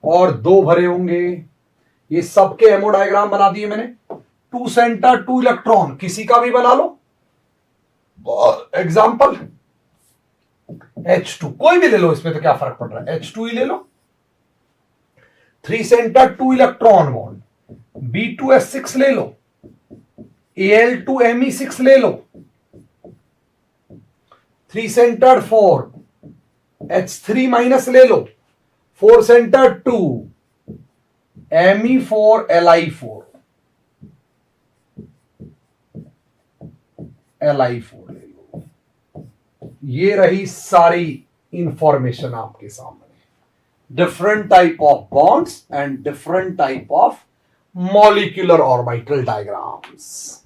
और दो भरे होंगे। ये सबके एमओ डायग्राम बना दिए मैंने। 2 सेंटर 2 इलेक्ट्रॉन, किसी का भी बना लो, एग्जाम्पल H2, कोई भी ले लो, इसमें तो क्या फर्क पड़ रहा है, H2 ही ले लो। 3 सेंटर 2 इलेक्ट्रॉन बॉन्ड, B2S6 ले लो, Al2Me6 ले लो, 3 सेंटर 4, H3 माइनस ले लो, 4 सेंटर 2, Me4Li4, Li4 ले लो। ये रही सारी इंफॉर्मेशन आपके सामने। Different type of bonds and different type of molecular orbital diagrams,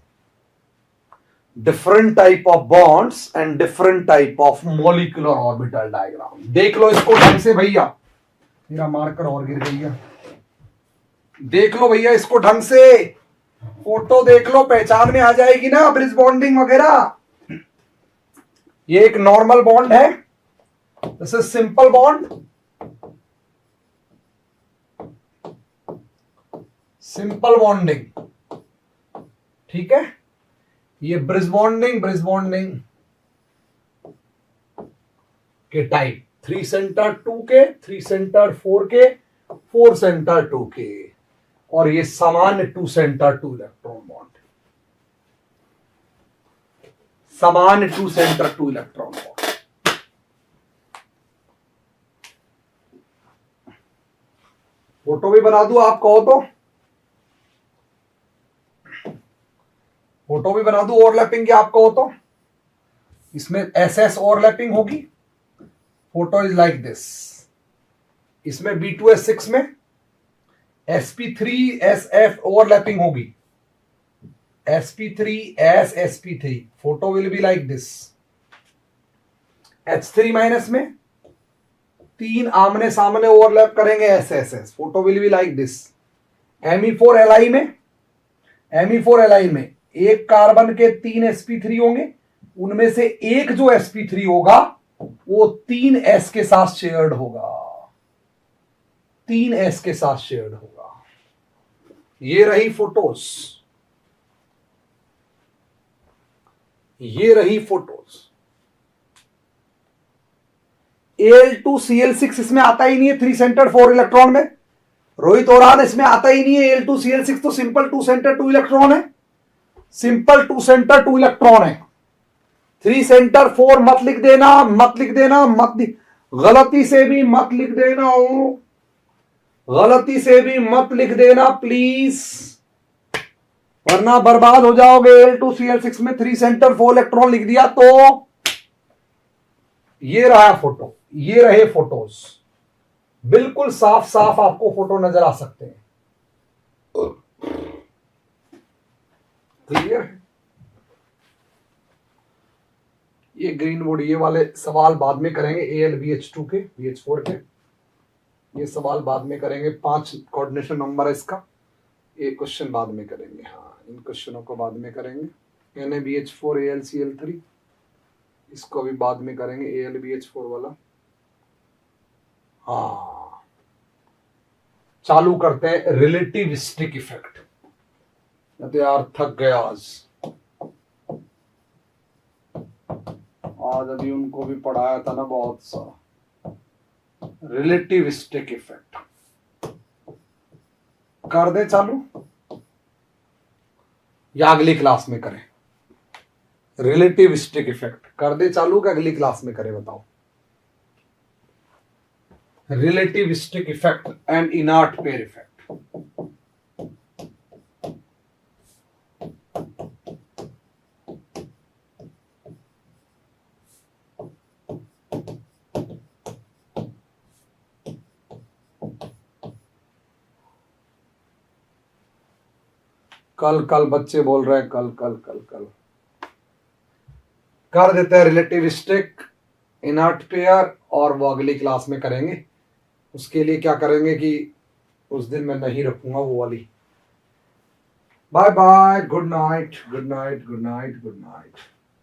different type of bonds and different type of molecular orbital diagram. देख लो इसको ढंग से भैया, मेरा मार्कर और गिर गया, देख लो भैया इसको ढंग से, फोटो देख लो, पहचान में आ जाएगी ना ब्रिज बॉन्डिंग वगैरह। ये एक नॉर्मल बॉन्ड है, this is simple bond, simple bonding, ठीक है। ये ब्रिज बॉन्डिंग के टाइप, 3 सेंटर 2 के, 3 सेंटर 4 के, 4 सेंटर 2 के, और ये सामान्य 2 सेंटर 2 इलेक्ट्रॉन बॉन्ड, सामान्य 2 सेंटर 2 इलेक्ट्रॉन बॉन्ड। फोटो भी बना दूं आप कहो तो, फोटो भी बना दूं ओवरलैपिंग की आप कहो तो, इसमें SS ओवरलैपिंग होगी, फोटो इज लाइक दिस, इसमें B2S6 में sp3sf ओवरलैपिंग होगी, sp3s sp3, photo will be like this. H3 minus में 3 आमने सामने ओवरलैप करेंगे SSS, photo will be like this. Me4Li में एक कार्बन के 3 sp3 होंगे, उनमें से एक जो sp3 होगा वो 3s के साथ शेयर्ड होगा, 3s के साथ शेयर्ड होगा। ये रही फोटोज, ये रही फोटोज। Al2Cl6 इसमें आता ही नहीं है 3 सेंटर 4 इलेक्ट्रॉन में, रोहित ओरान इसमें आता ही नहीं है। Al2Cl6 तो सिंपल 2 सेंटर 2 इलेक्ट्रॉन है, सिंपल 2 सेंटर 2 इलेक्ट्रॉन है। 3 सेंटर 4 मत लिख देना, मत लिख देना, गलती से भी मत लिख देना, गलती से भी मत लिख देना प्लीज, वरना बर्बाद हो जाओगे। Al2Cl6 में 3 सेंटर 4 इलेक्ट्रॉन लिख दिया तो ये रहा फोटो, ये रहे फोटोज, बिल्कुल साफ साफ आपको फोटो नजर आ सकते हैं, क्लियर। ये ग्रीन बोर्ड, ये वाले सवाल बाद में करेंगे, AlBH2 के, BH4 के, ये सवाल बाद में करेंगे। 5 कोऑर्डिनेशन नंबर है इसका, एक क्वेश्चन बाद में करेंगे, हाँ इन क्वेश्चनों को बाद में करेंगे। NaBH4 AlCl3, इसको भी बाद में करेंगे, AlBH4 वाला। हाँ चालू करते हैं रिलेटिविस्टिक इफेक्ट। तो यार थक गया आज अभी उनको भी पढ़ाया था ना बहुत सा। रिलेटिविस्टिक इफेक्ट कर दे चालू या अगली क्लास में करें? रिलेटिविस्टिक इफेक्ट कर दे चालू कि अगली क्लास में करें बताओ? Relativistic effect and inert pair effect. कल कल बच्चे बोल रहे हैं कल कल कल कल कर देते हैं रिलेटिविस्टिक, इनर्ट पेयर, और वो अगली क्लास में करेंगे। उसके लिए क्या करेंगे कि उस दिन मैं नहीं रखूंगा वो वाली। Bye bye, good night good night good night good night.